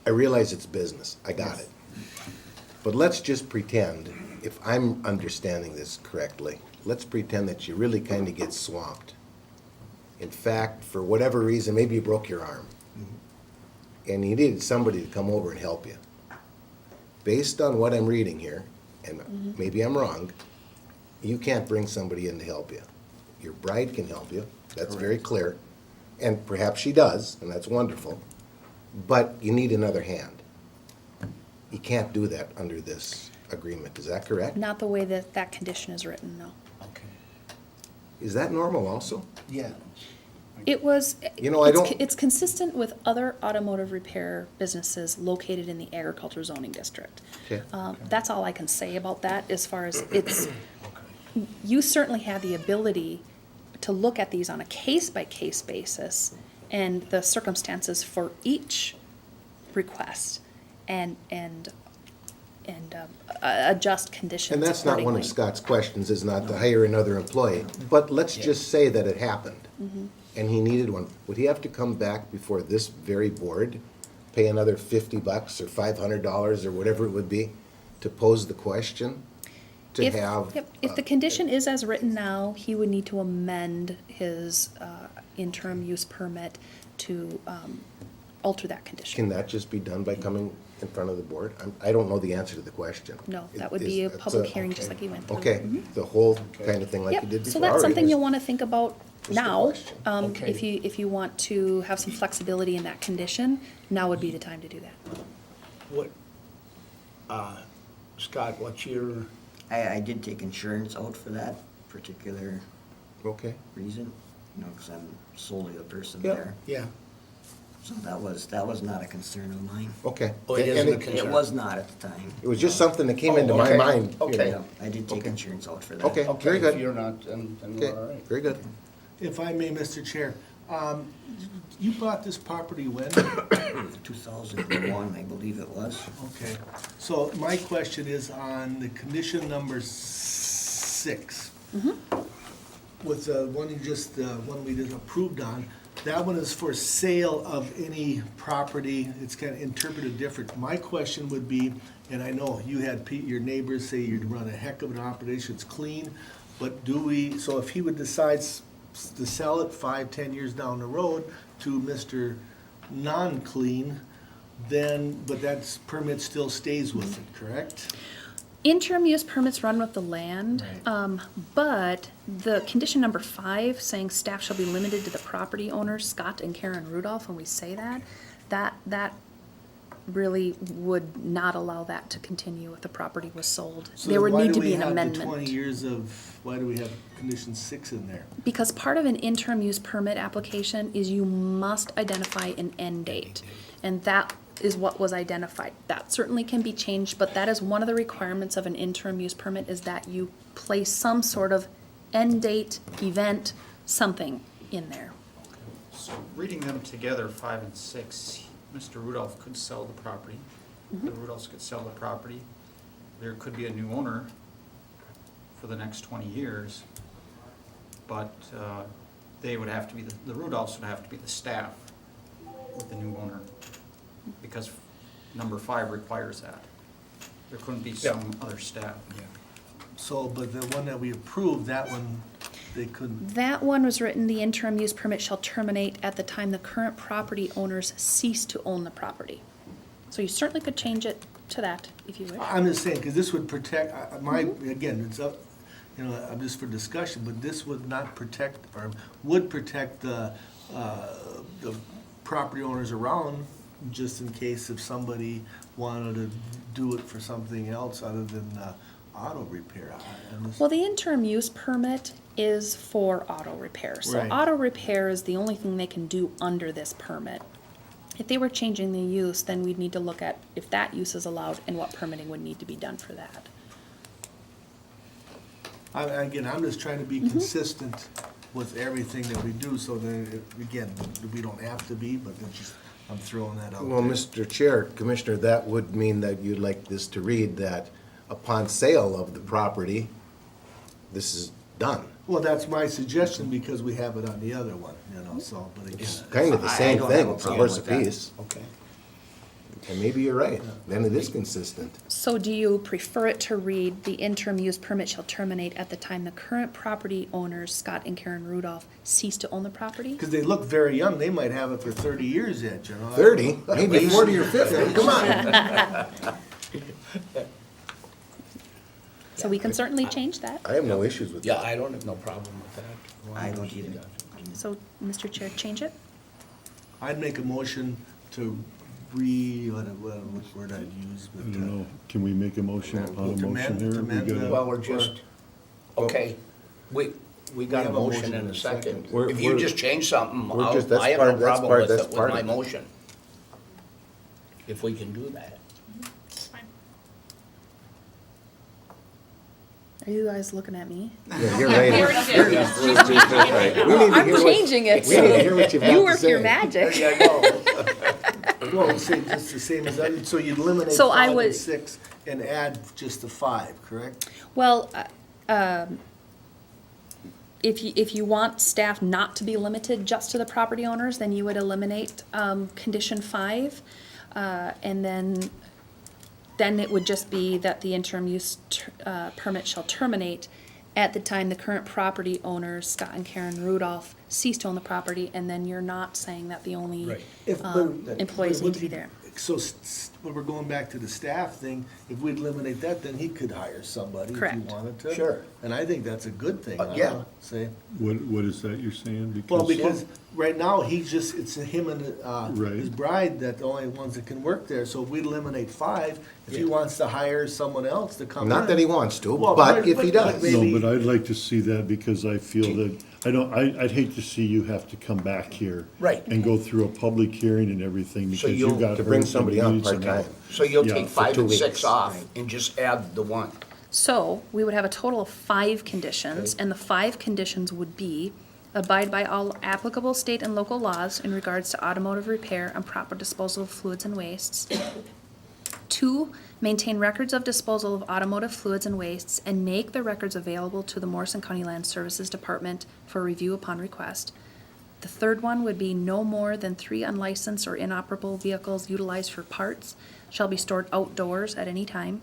I realize it's business, I got it. But let's just pretend, if I'm understanding this correctly, let's pretend that you really kind of get swamped. In fact, for whatever reason, maybe you broke your arm, and you needed somebody to come over and help you. Based on what I'm reading here, and maybe I'm wrong, you can't bring somebody in to help you. Your bride can help you, that's very clear, and perhaps she does, and that's wonderful, but you need another hand. You can't do that under this agreement, is that correct? Not the way that that condition is written, no. Okay. Is that normal also? Yeah. It was, I don't- it's consistent with other automotive repair businesses located in the agriculture zoning district. Okay. That's all I can say about that as far as you certainly have the ability to look at these on a case-by-case basis and the circumstances for each request and adjust conditions And that's not one accordingly. of Scott's questions, is not to hire another employee. But let's just say that it happened, and he needed one. Would he have to come back before this very board, pay another $50 or $500 or whatever it would be, to pose the question? To If, have? yep, if the condition is as written now, he would need to amend his interim use permit to alter that condition. Can that just be done by coming in front of the board? I don't know the answer to the question. No, that would be a It's public hearing, just like you went through. Okay, Mhm. the whole kind of thing like you did Yep, before. so that's All right. something you'll want to think about Just a now. question. Okay. If you want to have some flexibility in that condition, now would be the time to do that. What, Scott, what's your, I did take insurance out for that particular Okay. reason, you know, because I'm solely the person Yeah. there. yeah, So that was not a concern of mine. Okay. Oh, it And isn't a It concern. was not at the time. It was just something that came Oh, into my okay. mind. you Okay. know. Yeah, I did take Okay. insurance out for that. Okay, Okay, very if good. you're not, then Okay, we're all right. very good. If I may, Mr. Chair, you bought this property when? 2001, I believe it was. Okay, so my question is on the condition number 6. With the one you just, one we just approved on, that one is for sale of any property, it's kind of interpreted different. My question would be, and I know you had your neighbors say you'd run a heck of an operation, it's clean, but do we, so if he would decide to sell it 5, 10 years down the road to Mr. Non-clean, then, but that permit still stays with it, correct? Interim use permits run with the land, but the condition number 5, saying staff shall be limited to the property owners, Scott and Karen Rudolph, when we say that really would not allow that to continue if the property was sold. So There then would need to be an amendment. Why do we have the 20 years of, why do we have condition 6 in there? Because part of an interim use permit application is you must identify an end date. And that is what was identified. That certainly can be changed, but that is one of the requirements of an interim use permit, is that you place some sort of end date, event, something in there. So reading them together, 5 and 6, Mr. Rudolph could sell the property. The Rudolphs could sell the property. There could be a new owner for the next 20 years, but they would have to be, the Rudolphs would have to be the staff with the new owner, because number 5 requires that. There couldn't be some other staff. So, but the one that we approved, that one, they couldn't, That one was written, the interim use permit shall terminate at the time the current property owners cease to own the property. So you certainly could change it to that if you wish. I'm just saying, because this would protect, again, it's up, you know, I'm just for discussion, but this would not protect, or would protect the property owners around, just in case if somebody wanted to do it for something else other than auto repair. I'm just- Well, the interim use permit is for auto repair. So Right. auto repair is the only thing they can do under this permit. If they were changing the use, then we'd need to look at if that use is allowed and what permitting would need to be done for that. Again, I'm just trying to be Mm-hmm. consistent with everything that we do, so that, again, we don't have to be, but it's just, I'm throwing that out there. Well, Mr. Chair, Commissioner, that would mean that you'd like this to read that upon sale of the property, this is done. Well, that's my suggestion, because we have it on the other one, you know, so, but again. It's kind of the I same don't have thing, a it's a problem horse with that. apiece. Okay. And maybe you're right, then it is consistent. So do you prefer it to read, the interim use permit shall terminate at the time the current property owners, Scott and Karen Rudolph, cease to own the property? Because they look very young, they might have it for 30 years yet, you know. 30, maybe 40 or 50, come on. So we can certainly change that. I have no issues with Yeah, that. I don't have no problem with that. I don't either. So, Mr. Chair, change it? I'd make a motion to what word I'd use, I but. don't know, can we make a motion upon a To motion amend- here? to We amend gotta- the- Well, we're just, okay, we got a have a motion motion and and a a second. second. If you just change something, We're just- that's I have part- no that's problem part- with that's it, with part of my it. motion. If we can do that. It's fine. Are you guys looking at me? Yeah, you're Yeah, we right. already did. She's changing it right now. We need to I'm hear what- changing it, We need to hear so what you've got you to work your say. magic. Yeah, I know. Well, say just the same as that, so you'd eliminate So I 5 would- and 6 and add just the 5, correct? Well, if you want staff not to be limited just to the property owners, then you would eliminate condition 5. And then it would just be that the interim use permit shall terminate at the time the current property owners, Scott and Karen Rudolph, cease to own the property, and then you're not saying that the only If- employees but need to be there. So, when we're going back to the staff thing, if we'd eliminate that, then he could hire somebody if he Correct. wanted to. Sure. And I think that's a good thing. Yeah. Say, What is that you're saying? well, because right now, it's him and Right. his bride that the only ones that can work there, so if we eliminate 5, if he wants to hire someone else to come in. Not that he wants to, Well, but if he does. maybe- No, but I'd like to see that because I feel that, I'd hate to see you have to come back here. Right. And go through a public hearing and everything because you you'll- got To bring hurt and somebody on needs some part-time. help. So you'll Yeah, take for 5 2 and 6 weeks. off and just add the 1. So, we would have a total of 5 conditions, and the 5 conditions would be: abide by all applicable state and local laws in regards to automotive repair and proper disposal of fluids and wastes. 2, maintain records of disposal of automotive fluids and wastes and make the records available to the Morrison County Land Services Department for review upon request. The third one would be no more than 3 unlicensed or inoperable vehicles utilized for parts shall be stored outdoors at any time.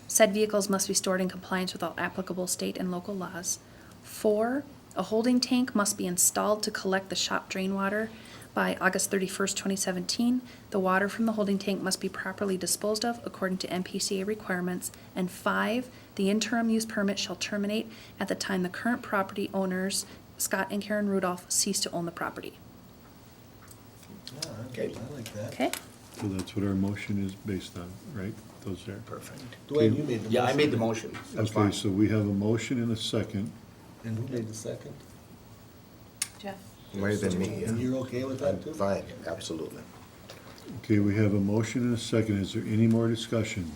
Said vehicles must be stored in compliance with all applicable state and local laws. 4, a holding tank must be installed to collect the shop drain water by August 31st, 2017. The water from the holding tank must be properly disposed of according to MPCA requirements. And 5, the interim use permit shall terminate at the time the current property owners, Scott and Karen Rudolph, cease to own the property. Okay. I like that. Okay? So that's what our motion is based on, right? Those there. Perfect. Dwayne, you made the motion. Yeah, I made the motion. That's Okay, fine. so we have a motion and a second. And who made the second? Jeff? Might have been me, And yeah. you're okay with that too? Fine, absolutely. Okay, we have a motion and a second. Is there any more discussion?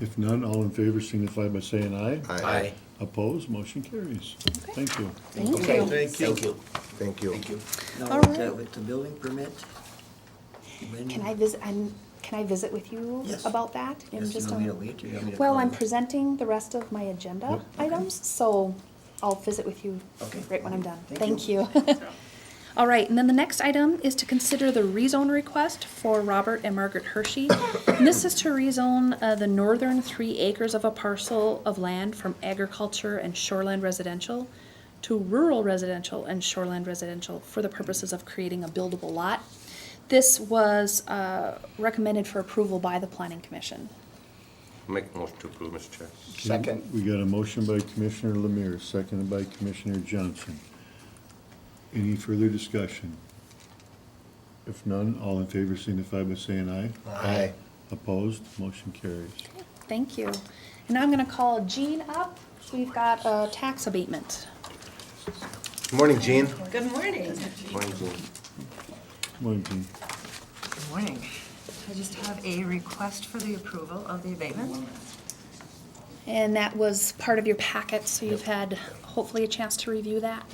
If none, all in favor signify by saying aye. Aye. Opposed, motion carries. Thank you. Thank Okay, you. Thank you. thank you. Thank you. Thank you. Now, All with right. with the building permit? when- Can I visit with you Yes. about that? in Yes, you just want me a- to wait, or you want me to Well, call I'm you? presenting the rest of my agenda items, so I'll visit with you Okay. right when I'm done. Thank Thank you. All right, and then the next item is to consider the rezone request for Robert and Margaret Hershey. And this is to rezone the northern 3 acres of a parcel of land from agriculture and shoreland residential to rural residential and shoreland residential for the purposes of creating a buildable lot. This was recommended for approval by the Planning Commission. Make a motion to approve, Mr. Chair. Second. We got a motion by Commissioner Lemire, seconded by Commissioner Johnson. Any further discussion? If none, all in favor signify by saying aye. Aye. Opposed, motion carries. Thank you. And now I'm gonna call Jean up. We've got a tax abatement. Good morning, Gene. Good morning. Morning, Jean. Morning, Jean. Good morning. I just have a request for the approval of the abatement. And that was part of your packet, so you've had hopefully a chance to review that.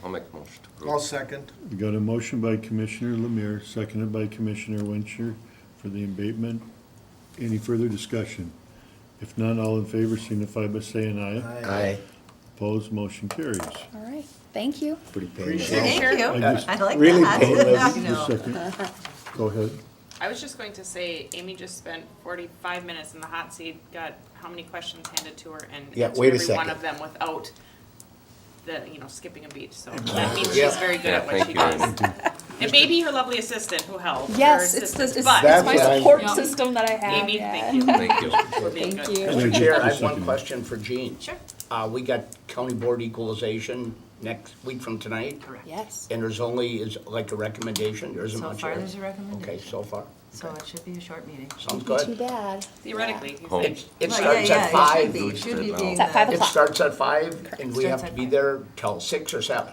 I'll make a motion to approve. I'll second. We got a motion by Commissioner Lemire, seconded by Commissioner Wincher for the abatement. Any further discussion? If none, all in favor signify by saying aye. Aye. Opposed, motion carries. All right, thank you. Pretty painless. Thank you. I just- I like Really that. painless. You Just a know. second. Go ahead. I was just going to say, Amy just spent 45 minutes in the hot seat, got how many questions handed to her, and Yeah, answered wait a every one second. of them without skipping a beat, so that means Yeah. she's very good Yeah, at what thank she you, does. Amy. It may be her lovely assistant who helped. her Yes, it's assistant, it's but That's my what I'm- support system that I have. Amy, yeah. thank you. Thank you. For being Thank good. you. Yeah, Mr. Chair, I just have one second. question for Jean. Sure. We got county board equalization next week from tonight, Correct. Yes. and there's only, is like a recommendation, there isn't So much far, here. there's a recommendation. Okay, so far. So it should be a short meeting. Sounds Too good. bad. Theoretically, he's Home. saying. It Well, starts yeah, at yeah, it 5. should be, it should be being. It's at 5 It o'clock. starts at 5, and we Starts have to at be 5. there till 6 or 7.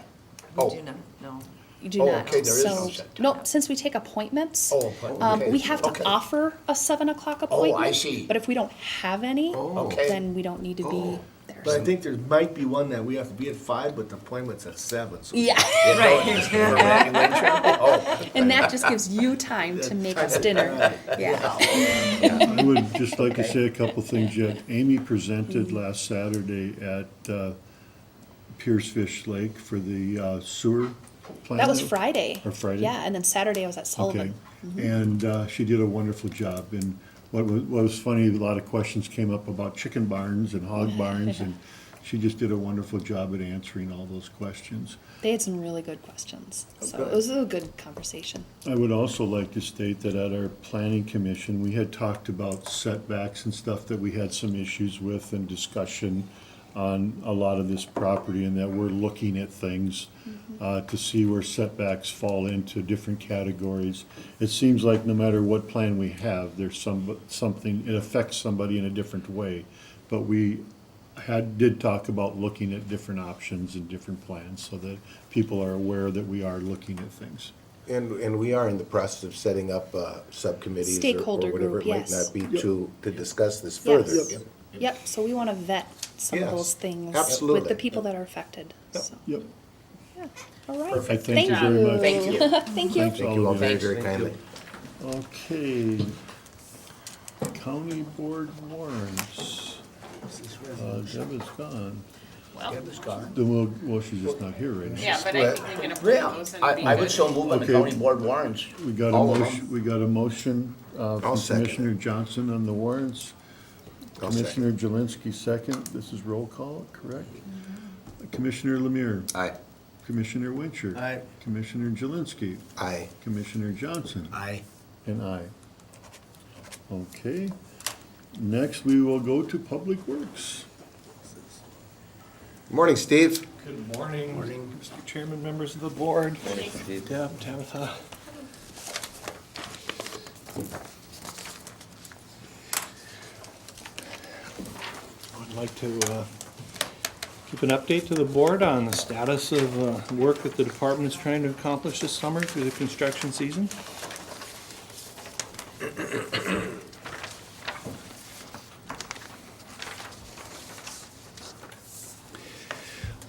We Oh, do not, no. You do Oh, not. okay, there is no So, set no, since we take appointments, Oh, okay. we have to Okay. offer a 7 o'clock Oh, appointment. I see. But if we don't have any, Okay. then we don't need to be there. But I think there might be one that we have to be at 5, but the appointment's at 7, so. Yeah, and that just gives you time to make us dinner. Yeah. I would just like to say a couple things yet. Amy presented last Saturday at Piercefish Lake for the sewer plant. That was Friday. Or Friday? Yeah, and then Saturday I was at Okay. Sullivan. And she did a wonderful job. And what was funny, a lot of questions came up about chicken barns and hog barns, and she just did a wonderful job at answering all those questions. They had some really good questions, so it was a good conversation. I would also like to state that at our planning commission, we had talked about setbacks and stuff that we had some issues with and discussion on a lot of this property, and that we're looking at things to see where setbacks fall into different categories. It seems like no matter what plan we have, there's something, it affects somebody in a different way. But we did talk about looking at different options and different plans so that people are aware that we are looking at things. And we are in the process of setting up subcommittees or Stakeholder whatever group, it might yes. not be to discuss this further. Yes. Yep, so we want to vet some of Yes, those things with absolutely. the people that are affected, so. Yep. Yeah. All right. I thank you very much. Thank you. Thank you. Thanks Thank you all of very, very kindly. Okay. County Board warrants. Deb is gone. Well, Well, she's just not here right now. yeah, but I think we can approve those and be I would good. so move on the Okay. county board warrants. We got a All of them. motion, from I'll second it. Commissioner Johnson on the warrants. I'll second. Commissioner Jelinski second. This is roll call, correct? Commissioner Lemire. Aye. Commissioner Wincher. Aye. Commissioner Jelinski. Aye. Commissioner Johnson. Aye. And aye. Okay. Next, we will go to Public Works. Morning, Steve. Good morning. Mr. Chairman, members of the board. Steve. Deb, Tabitha. I'd like to give an update to the board on the status of work that the department is trying to accomplish this summer through the construction season.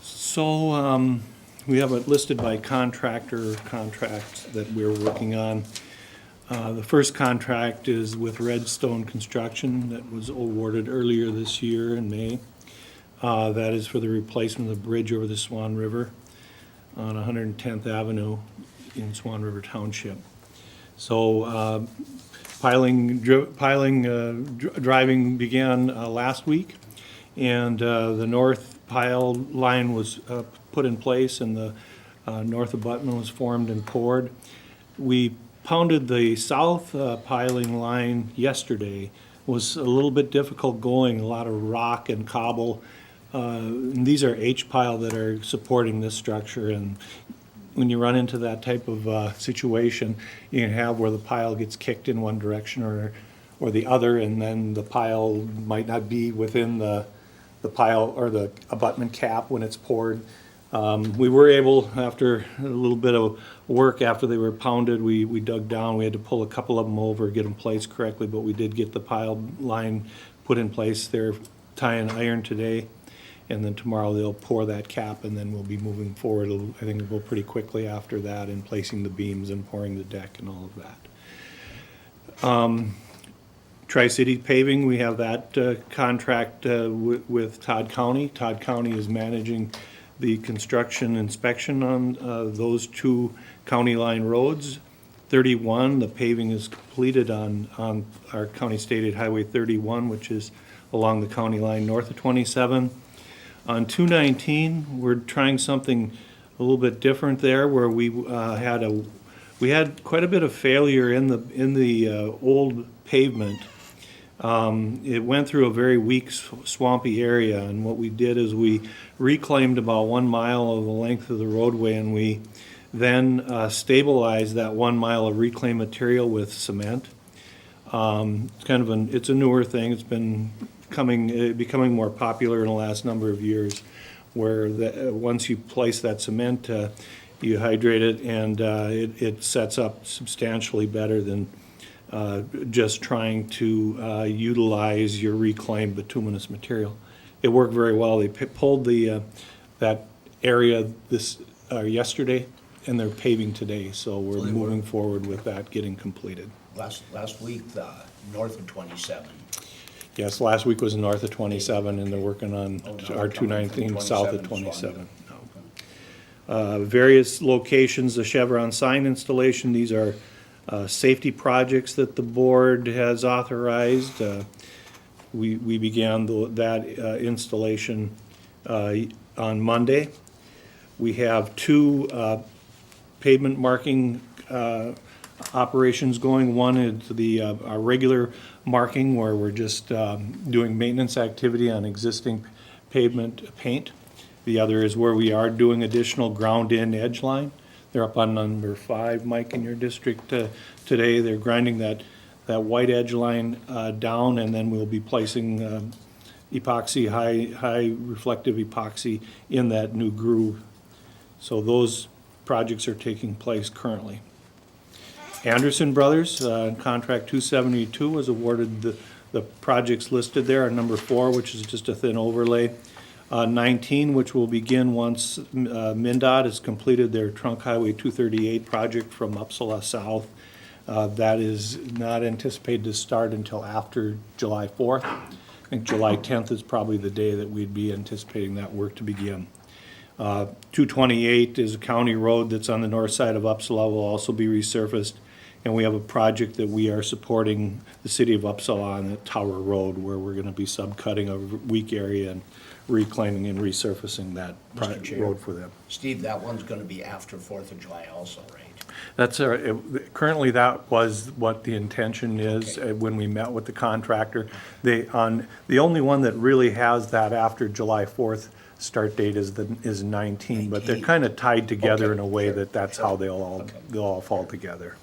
So, we have it listed by contractor contracts that we're working on. The first contract is with Redstone Construction that was awarded earlier this year in May. That is for the replacement of the bridge over the Swan River on 110th Avenue in Swan River Township. So, driving began last week, and the north pile line was put in place, and the north abutment was formed and poured. We pounded the south piling line yesterday. Was a little bit difficult going, a lot of rock and cobble. And these are H-pile that are supporting this structure, and when you run into that type of situation, you can have where the pile gets kicked in one direction or the other, and then the pile might not be within the pile or the abutment cap when it's poured. We were able, after a little bit of work after they were pounded, we dug down. We had to pull a couple of them over, get them placed correctly, but we did get the pile line put in place. They're tying iron today, and then tomorrow they'll pour that cap, and then we'll be moving forward. I think it'll go pretty quickly after that, and placing the beams and pouring the deck and all of that. Tri-City Paving, we have that contract with Todd County. Todd County is managing the construction inspection on those two county line roads. 31, the paving is completed on our County State Highway 31, which is along the county line north of 27. On 219, we're trying something a little bit different there, where we had quite a bit of failure in the old pavement. It went through a very weak swampy area, and what we did is we reclaimed about 1 mile of the length of the roadway, and we then stabilized that 1 mile of reclaimed material with cement. It's kind of it's a newer thing. It's been becoming more popular in the last number of years, where once you place that cement, you hydrate it, and it sets up substantially better than just trying to utilize your reclaimed bituminous material. it worked very well. They pulled that area yesterday, and they're paving today, so we're So they moving were- forward with that getting completed. Last week, north of 27. Yes, last week was north of 27, and they're working on Oh, now our they're coming from 219 south of 27. 27. Various locations, the Chevron sign installation, these are safety projects that the board has authorized. We began that installation on Monday. We have two pavement marking operations going. One is our regular marking, where we're just doing maintenance activity on existing pavement paint. The other is where we are doing additional ground-in edge line. They're up on number 5, Mike, in your district today. They're grinding that white edge line down, and then we'll be placing epoxy, high reflective epoxy in that new groove. So those projects are taking place currently. Anderson Brothers, contract 272 was awarded the projects listed there, number 4, which is just a thin overlay. 19, which will begin once MnDOT has completed their Trunk Highway 238 project from Upsala South. That is not anticipated to start until after July 4th. I think July 10th is probably the day that we'd be anticipating that work to begin. 228 is a county road that's on the north side of Upsala, will also be resurfaced. And we have a project that we are supporting the city of Upsala on the Tower Road, where we're gonna be subcutting a weak area and reclaiming and resurfacing that Mr. Chair. road for them. Steve, that one's gonna be after 4th of July also, right? That's, currently that was what the intention is when we met with the contractor. The only one that really has that after July 4th start date is 19, but they're kind of tied together in a way that's how they'll all fall together.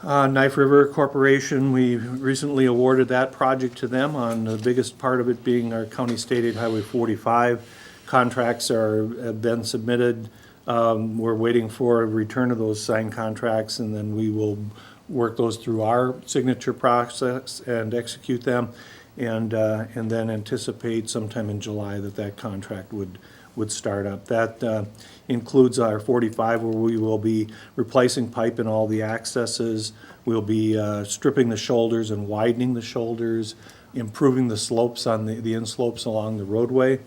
Knife River Corporation, we recently awarded that project to them, on the biggest part of it being our County State Aid Highway 45. Contracts have been submitted. We're waiting for a return of those signed contracts, and then we will work those through our signature process and execute them, and then anticipate sometime in July that contract would start up. That includes our 45, where we will be replacing pipe in all the accesses. We'll be stripping the shoulders and widening the shoulders, improving the slopes on the inslopes along the roadway.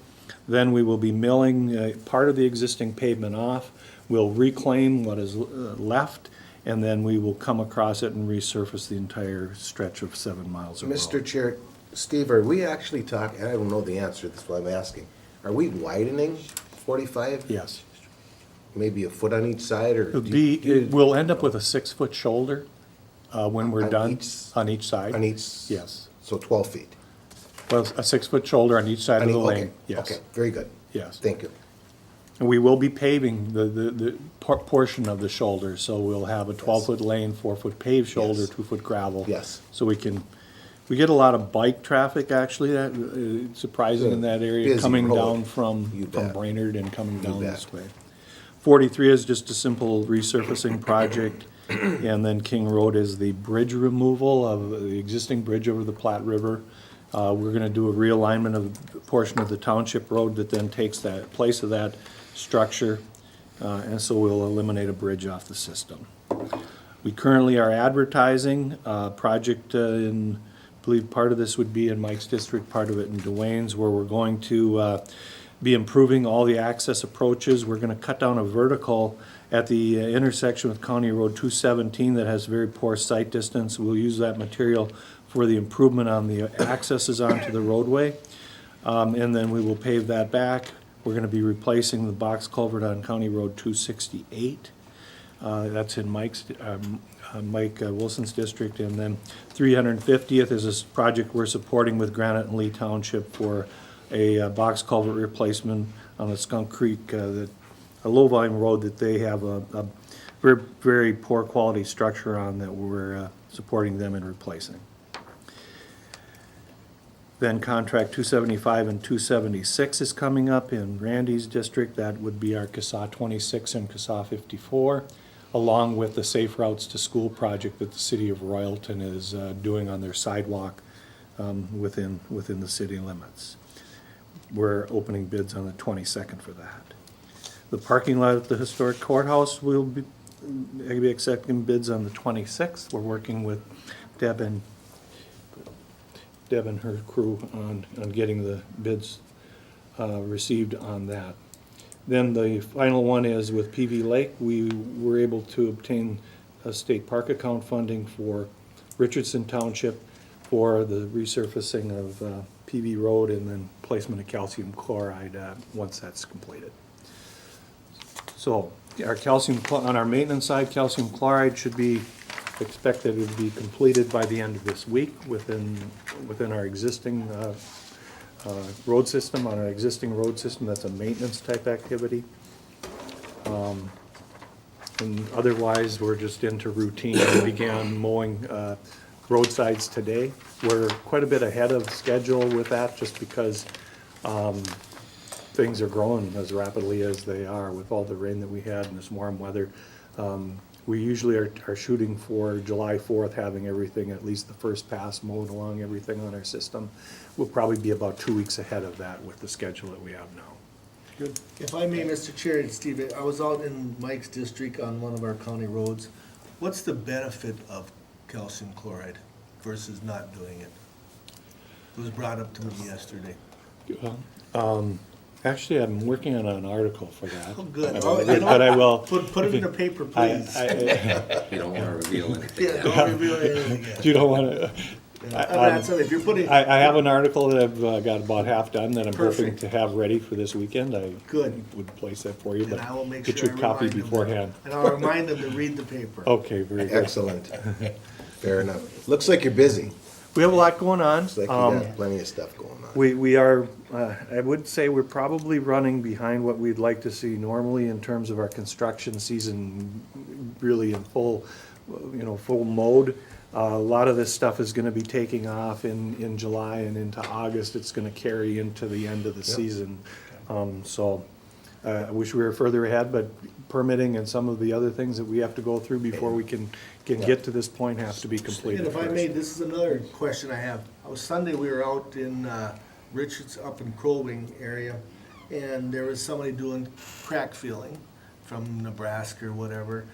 Then we will be milling part of the existing pavement off. We'll reclaim what is left, and then we will come across it and resurface the entire stretch of 7 miles of road. Mr. Chair, Steve, are we actually talking, I don't know the answer, that's why I'm asking. Are we widening 45? Yes. Maybe a foot on each side, or? We'll end up with a 6-foot shoulder when we're On done, each- on each side. On each? Yes. So 12 feet? Well, a 6-foot shoulder on each side of the Okay, lane, yes. Okay, very good. Yes. Thank you. And we will be paving the portion of the shoulder, so we'll have a 12-foot lane, 4-foot paved shoulder, Yes. 2-foot gravel. Yes. So we get a lot of bike traffic, actually, surprising in that area, Busy coming road. down from You bet. Brainerd and coming down bet. this way. 43 is just a simple resurfacing project, and then King Road is the bridge removal of the existing bridge over the Platte River. We're gonna do a realignment of a portion of the township road that then takes that place of that structure, and so we'll eliminate a bridge off the system. We currently are advertising a project I believe part of this would be in Mike's district, part of it in Dwayne's, where we're going to be improving all the access approaches. We're gonna cut down a vertical at the intersection with County Road 217 that has very poor sight distance. We'll use that material for the improvement on the accesses onto the roadway. And then we will pave that back. We're gonna be replacing the box culvert on County Road 268. That's in Mike Wilson's district. And then 350th is a project we're supporting with Granite and Lee Township for a box culvert replacement on the Skunk Creek, a low-volume road that they have a very, very poor quality structure on that we're supporting them in replacing. Then contract 275 and 276 is coming up in Randy's district. That would be our CASA 26 and CASA 54, along with the Safe Routes to School project that the city of Royalton is doing on their sidewalk within the city limits. We're opening bids on the 22nd for that. The parking lot at the historic courthouse will be accepting bids on the 26th. We're working with Deb and her crew on getting the bids received on that. Then the final one is with PV Lake. We were able to obtain a state park account funding for Richardson Township for the resurfacing of PV Road and then placement of calcium chloride once that's completed. So our on our maintenance side, calcium chloride should be expected to be completed by the end of this week within our existing road system. On our existing road system, that's a maintenance type activity. And otherwise, we're just into routine. We began mowing roadsides today. We're quite a bit ahead of schedule with that just because things are growing as rapidly as they are with all the rain that we had and this warm weather. We usually are shooting for July 4th, having everything, at least the first pass mowed along everything on our system. We'll probably be about 2 weeks ahead of that with the schedule that we have now. Good. If I may, Mr. Chair and Steve, I was out in Mike's district on one of our county roads. What's the benefit of calcium chloride versus not doing it? It was brought up to me yesterday. Actually, I'm working on an article for that. Oh, good. But I will. Put it in the paper, please. You don't want to reveal anything. Yeah, don't reveal anything yet. You don't want to. If you're putting. I have an article that I've got about half done that I'm hoping Perfect. to have ready for this weekend. I Good. would place that for you, And but I will make get sure your I copy remind them. beforehand. And I'll remind them to read the paper. Okay, very good. Excellent. Fair enough. Looks like you're busy. We have a lot going on. Looks like you got plenty of stuff going on. We are, I would say we're probably running behind what we'd like to see normally in terms of our construction season really in full mode. A lot of this stuff is gonna be taking off in July and into August. It's gonna carry into the end of the season. I wish we were further ahead, but permitting and some of the other things that we have to go through before we can get to this point have to be completed And if I first. may, this is another question I have. Sunday, we were out in Richards, up in Crow Wing area, and there was somebody doing crack filling from Nebraska or whatever.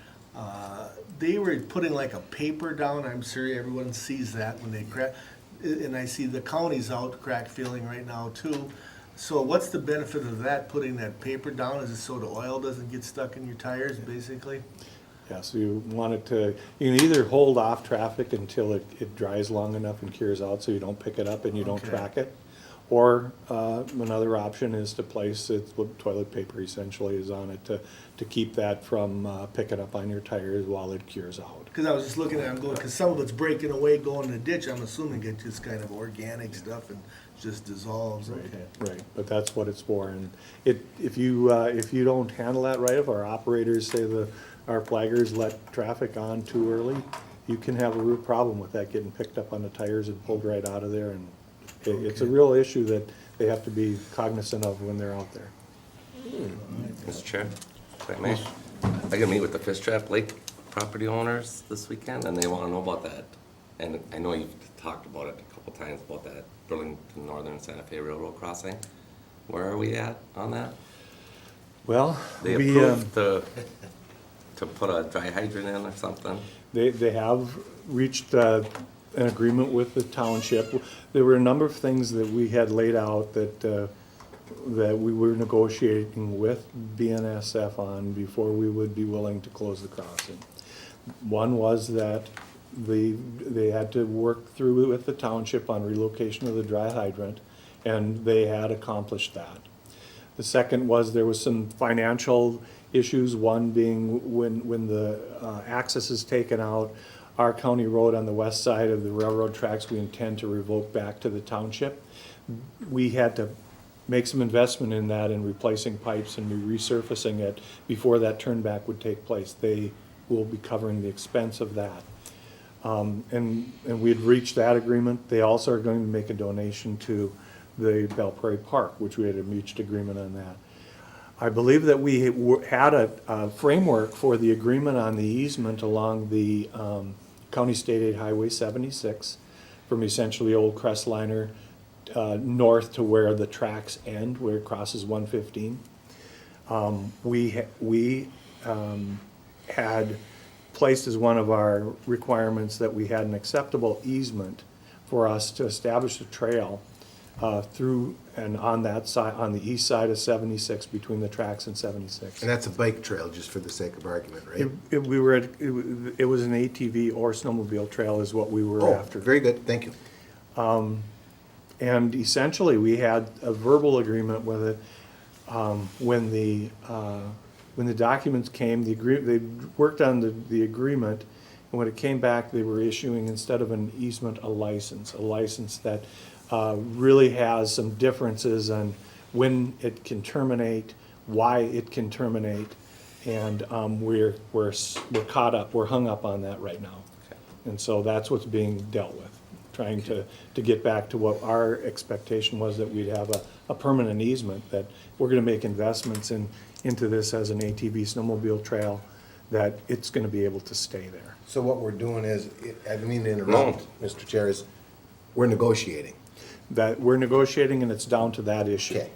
They were putting like a paper down. I'm sure everyone sees that when they crack. And I see the county's out crack filling right now too. So what's the benefit of that, putting that paper down? Is it so the oil doesn't get stuck in your tires, basically? Yeah, so you want it to, you can either hold off traffic until it dries long enough and cures out so you don't pick it up and you don't Okay. track it. Or another option is to place it, what toilet paper essentially is on it to keep that from picking up on your tires while it cures out. Because I was just looking at it, I'm going, because some of it's breaking away, going in the ditch. I'm assuming it's just kind of organic stuff and just dissolves. Okay. Right, but that's what it's for. And if you don't handle that right, if our operators say our flaggers let traffic on too early, you can have a real problem with that getting picked up on the tires and pulled right out of there. And it's a real issue that they have to be cognizant of when they're out there. Mr. Chair, if I may, I gotta meet with the Fish Trap Lake property owners this weekend, and they wanna know about that. And I know you've talked about it a couple times, about that Burlington Northern Santa Fe Railroad crossing. Where are we at on that? Well, They we, approved to put a dry hydrant in or something? They have reached an agreement with the township. There were a number of things that we had laid out that we were negotiating with BNSF on before we would be willing to close the crossing. One was that they had to work through with the township on relocation of the dry hydrant, and they had accomplished that. The second was there was some financial issues, one being when the access is taken out, our county road on the west side of the railroad tracks, we intend to revoke back to the township. We had to make some investment in that and replacing pipes and resurfacing it before that turnback would take place. They will be covering the expense of that. And we had reached that agreement. They also are going to make a donation to the Belle Prairie Park, which we had reached agreement on that. I believe that we had a framework for the agreement on the easement along the County State Aid Highway 76 from essentially Old Crestliner north to where the tracks end, where it crosses 115. We had placed as one of our requirements that we had an acceptable easement for us to establish a trail through and on that side, on the east side of 76, between the tracks and 76. And that's a bike trail, just for the sake of argument, right? It was an ATV or snowmobile trail is what we were Oh, after. very good, thank you. And essentially, we had a verbal agreement with it. When the documents came, they worked on the agreement, and when it came back, they were issuing, instead of an easement, a license that really has some differences on when it can terminate, why it can terminate, and we're caught up, we're hung up on that right now. And so that's what's being dealt with, trying to get back to what our expectation was, that we'd have a permanent easement, that we're gonna make investments into this as an ATV snowmobile trail, that it's gonna be able to stay there. So what we're doing is, I didn't mean to interrupt, Mr. Chair, is we're negotiating. That, we're negotiating, and it's down to that issue. Okay.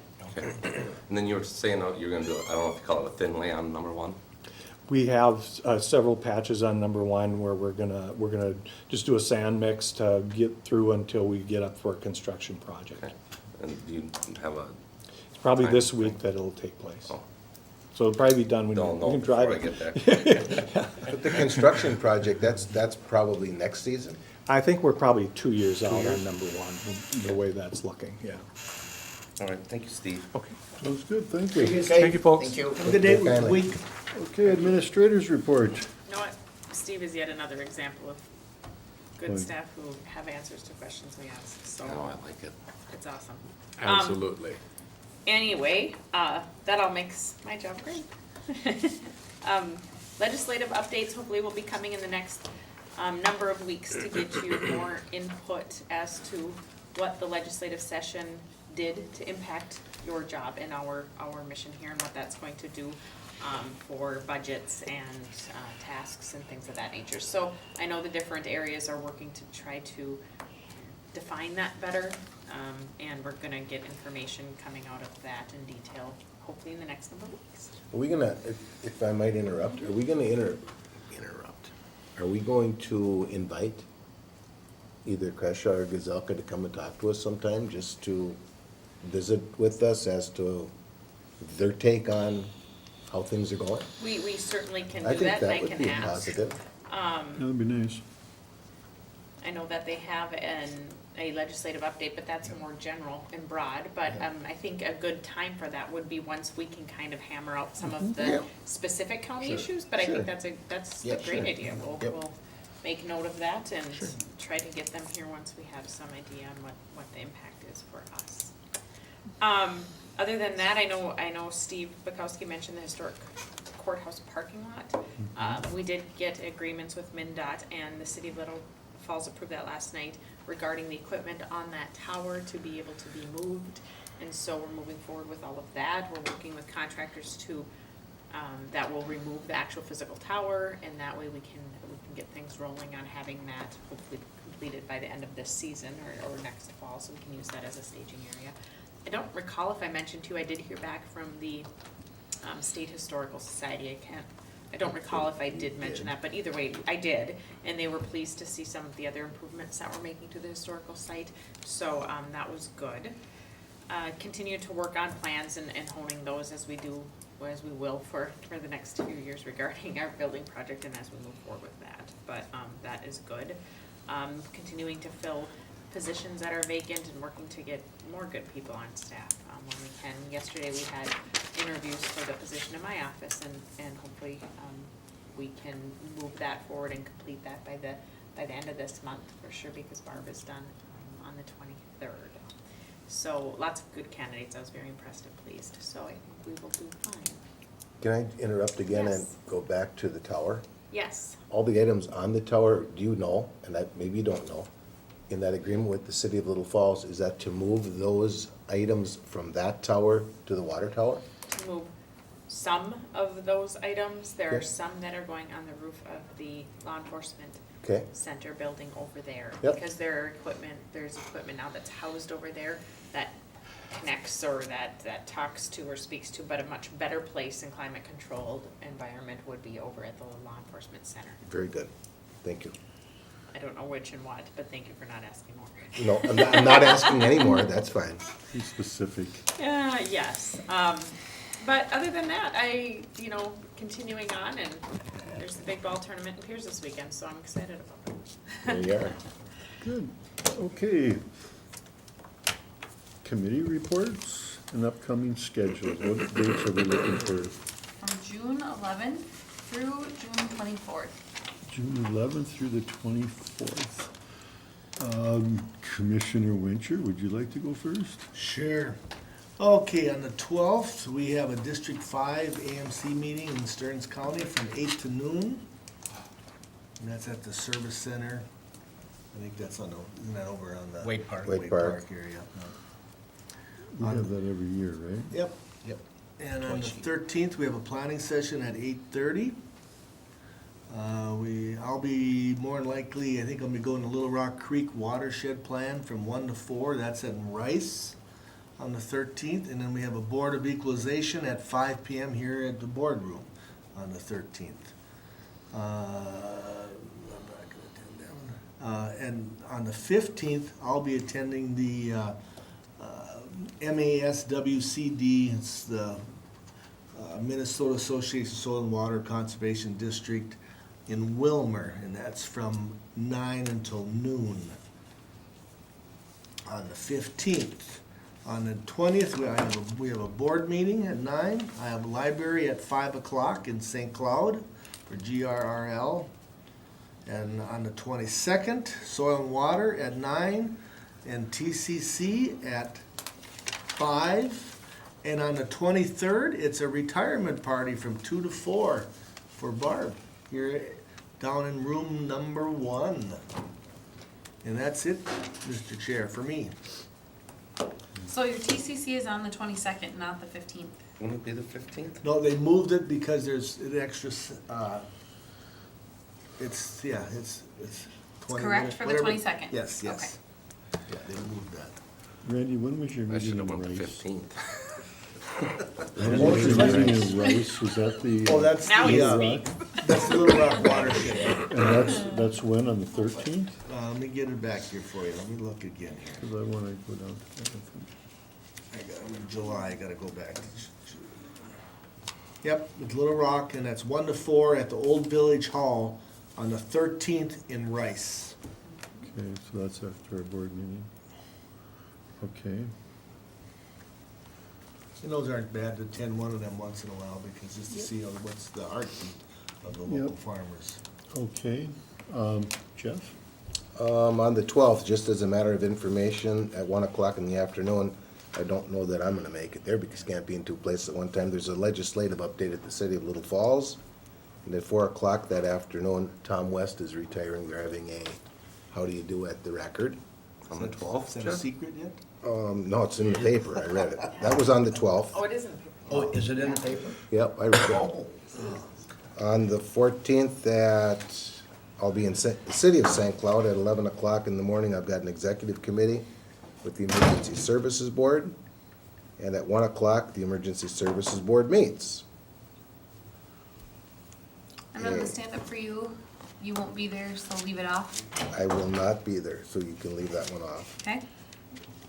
Okay. And then you were saying you're gonna do, I don't know if you call it a thin lay on number 1? We have several patches on number 1 where we're gonna just do a sand mix to get through until we get up for a construction project. Okay. And do you have a? It's probably time this frame? week that it'll take place. Oh. So it'll probably be done when Don't you know can drive before I it. get there. But the construction project, that's probably next season? I think we're probably 2 years out on number 1, the way that's looking, yeah. All right, thank you, Steve. Okay. Sounds good, thank you. Thank you, folks. Thank you. Have a good day, Family. week. Okay, administrators report. You know what? Steve is yet another example of good Right. staff who have answers to questions we ask, so Oh, I like it. it's awesome. Absolutely. Anyway, that all makes my job great. Legislative updates hopefully will be coming in the next number of weeks to get you more input as to what the legislative session did to impact your job and our mission here, and what that's going to do for budgets and tasks and things of that nature. So I know the different areas are working to try to define that better, and we're gonna get information coming out of that in detail, hopefully in the next number of weeks. Are we gonna, if I might interrupt, are we gonna interrupt? Are we going to invite either Kresha or Gazelka to come and talk to us sometime, just to visit with us as to their take on how things are going? We certainly can I do think that, and I that would can be ask. positive. That'd be nice. I know that they have a legislative update, but that's more general and broad, but I think a good time for that would be once we can kind of hammer out some of the Yep. specific county Sure. issues, but I Sure. think that's a Yep, great sure. idea. Yep. We'll make note of that and Sure. try to get them here once we have some idea on what the impact is for us. Other than that, I know Steve Bukowski mentioned the historic courthouse parking lot. We did get agreements with MnDOT, and the city of Little Falls approved that last night regarding the equipment on that tower to be able to be moved. And so we're moving forward with all of that. We're working with contractors to, that will remove the actual physical tower, and that way we can get things rolling on having that hopefully completed by the end of this season or next fall, so we can use that as a staging area. I don't recall if I mentioned to you, I did hear back from the State Historical Society. I don't recall if I did mention that, but either way, I did, and they were pleased to see some of the other improvements that we're making to the historical site, so that was good. Continue to work on plans and honing those as we will for the next few years regarding our building project and as we move forward with that, but that is good. Continuing to fill positions that are vacant and working to get more good people on staff when we can. Yesterday we had interviews for the position in my office, and hopefully we can move that forward and complete that by the end of this month for sure, because Barb is done on the 23rd. So lots of good candidates. I was very impressed and pleased, so I think we will do fine. Can I interrupt again and Yes. go back to the tower? Yes. All the items on the tower, do you know, and maybe you don't know, in that agreement with the city of Little Falls, is that to move those items from that tower to the water tower? To move some of those items. There are Okay. some that are going on the roof of the law enforcement Okay. center building over there. Yep. Because there's equipment now that's housed over there that connects or that talks to or speaks to, but a much better place and climate controlled environment would be over at the law enforcement center. Very good. Thank you. I don't know which and what, but thank you for not asking more. No, I'm not asking anymore. That's fine. Be specific. Yes, but other than that, continuing on, and there's the big ball tournament in Piers this weekend, so I'm excited about it. There you are. Good. Okay. Committee reports and upcoming schedules. What dates are we looking for? From June 11th through June 24th. June 11th through the 24th. Commissioner Wincher, would you like to go first? Sure. Okay, on the 12th, we have a District 5 AMC meeting in Stearns County from 8 to noon. And that's at the Service Center. I think that's isn't that over on the? Wade Park. Wade Park. area. We have that every year, right? Yep. And on the 13th, we have a planning session at 8:30. I'll be more than likely, I think I'll be going to Little Rock Creek Watershed Plan from 1 to 4. That's at Rice on the 13th. And then we have a Board of Equalization at 5 PM here at the boardroom on the 13th. I'm not gonna attend that one. And on the 15th, I'll be attending the MASWCD, it's the Minnesota Association of Soil and Water Conservation District in Wilmer, and that's from 9 until noon on the 15th. On the 20th, we have a board meeting at 9. I have a library at 5 o'clock in St. Cloud for GRRL. And on the 22nd, Soil and Water at 9, and TCC at 5. And on the 23rd, it's a retirement party from 2 to 4 for Barb here down in room number 1. And that's it, Mr. Chair, for me. So your TCC is on the 22nd, not the 15th. Wouldn't it be the 15th? No, they moved it because there's an extra, it's 20 correct minutes, for the whatever. 22nd? Yes. Yeah, they moved that. Randy, when was your I should meeting have in went the Rice? 15th. When was your meeting in Rice? Was that the? Oh, that's Now the, you that's the Little Rock Watershed. And that's when, on the 13th? Let me get it back here for you. Let me look again here. Because I want to go down to that, I think. I'm in July, I gotta go back. Yep, it's Little Rock, and that's 1 to 4 at the Old Village Hall on the 13th in Rice. Okay, so that's after our board meeting. Okay. And those aren't bad to attend one of them once in a while, because just to see what's the heartbeat of the local Yep. farmers. Okay. Jeff? On the 12th, just as a matter of information, at 1 o'clock in the afternoon, I don't know that I'm gonna make it there because can't be in two places at one time. There's a legislative update at the city of Little Falls. And at 4 o'clock that afternoon, Tom West is retiring. They're having a, how do you do at the record? On the 12th, Is that a secret yet? No, it's in the paper. I read it. That was on the 12th. Oh, it is in the paper. Oh, is it in the paper? Yep, I read it. On the 14th I'll be in the city of St. Cloud at 11 o'clock in the morning. I've got an executive committee with the Emergency Services Board. And at 1 o'clock, the Emergency Services Board meets. And then the stand-up for you, you won't be there, so leave it off, I will not be there, so you can leave that one off. okay?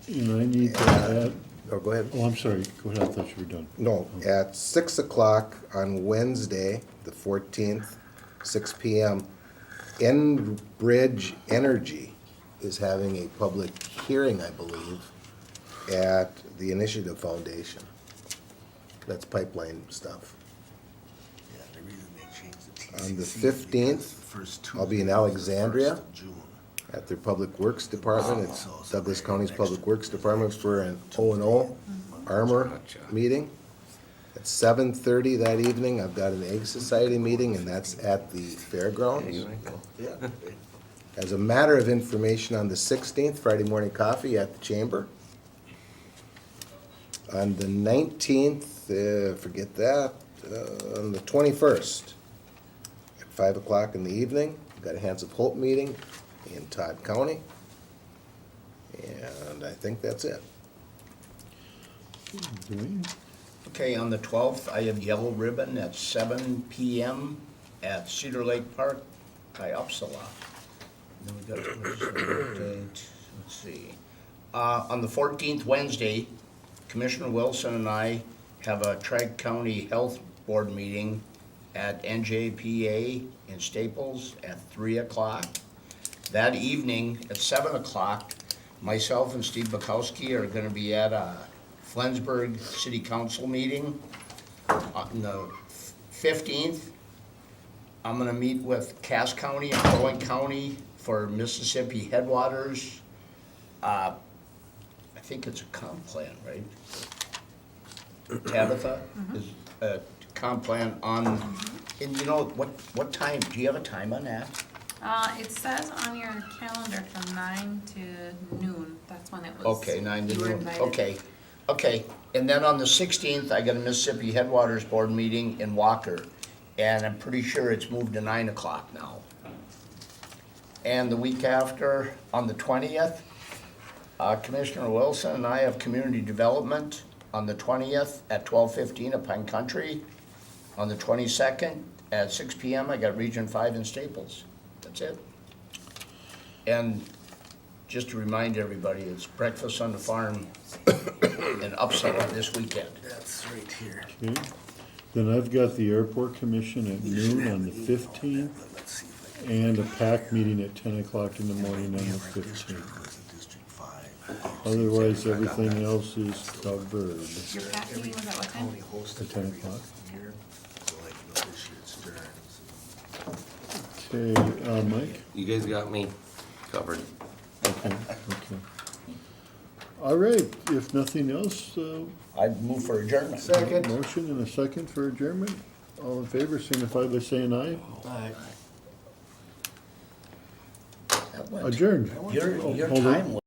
And I need to add, Oh, go ahead. oh, I'm sorry, go ahead, I thought you were done. No, at 6 o'clock on Wednesday, the 14th, 6 PM, Enbridge Energy is having a public hearing, I believe, at the Initiative Foundation. That's pipeline stuff. Yeah, the reason they changed the TCC. On the is because 15th, the first I'll be in Tuesday was the Alexandria 1st of June. at their Public Works Department. It's So Douglas they're County's next Public Works Department for an O&O armor Gotcha. meeting. At 7:30 that evening, I've got an Egg Society meeting, and that's at the Yeah, fairgrounds. you might go. Yeah. As a matter of information, on the 16th, Friday morning coffee at the Chamber. On the 19th, forget that, on the 21st, at 5 o'clock in the evening. We've got a Hands of Hope meeting in Todd County. And I think that's it. Dwayne? Okay, on the 12th, I have Yellow Ribbon at 7 PM at Cedar Lake Park by Upsala. Then we got, let's see. On the 14th, Wednesday, Commissioner Wilson and I have a Tri-County Health Board meeting at NJPA in Staples at 3 o'clock. That evening, at 7 o'clock, myself and Steve Bukowski are gonna be at a Flensburg City Council meeting. On the 15th, I'm gonna meet with Cass County and Bowen County for Mississippi Headwaters. I think it's a comp plan, right? Tabitha is a comp plan on, and you know, what time, do you have a time on that? It says on your calendar from 9 to noon, that's when it was. Okay, 9 to you were noon, invited. okay. And then on the 16th, I got a Mississippi Headwaters Board meeting in Walker, and I'm pretty sure it's moved to 9 o'clock now. And the week after, on the 20th, Commissioner Wilson and I have community development on the 20th at 12:15 at Pine Country. On the 22nd at 6 PM, I got Region 5 in Staples. That's it. And just to remind everybody, it's breakfast on the farm in Upsala this weekend. That's right here. Okay. Then I've got the Airport Commission at noon on the 15th, Let's see if and a PAC meeting at 10 o'clock in the morning on the 15th. District 5. Otherwise, everything else is covered. Your PAC meeting was at what time? At 10 o'clock. So like, you know, this year it's Durham. Okay, Mike? You guys got me covered. Okay. All right, if nothing else, I'd move for adjournment. Second. motion and a second for adjournment. All in favor, signify by saying aye. Aye. That went- Adjourned. Your Hold on. time was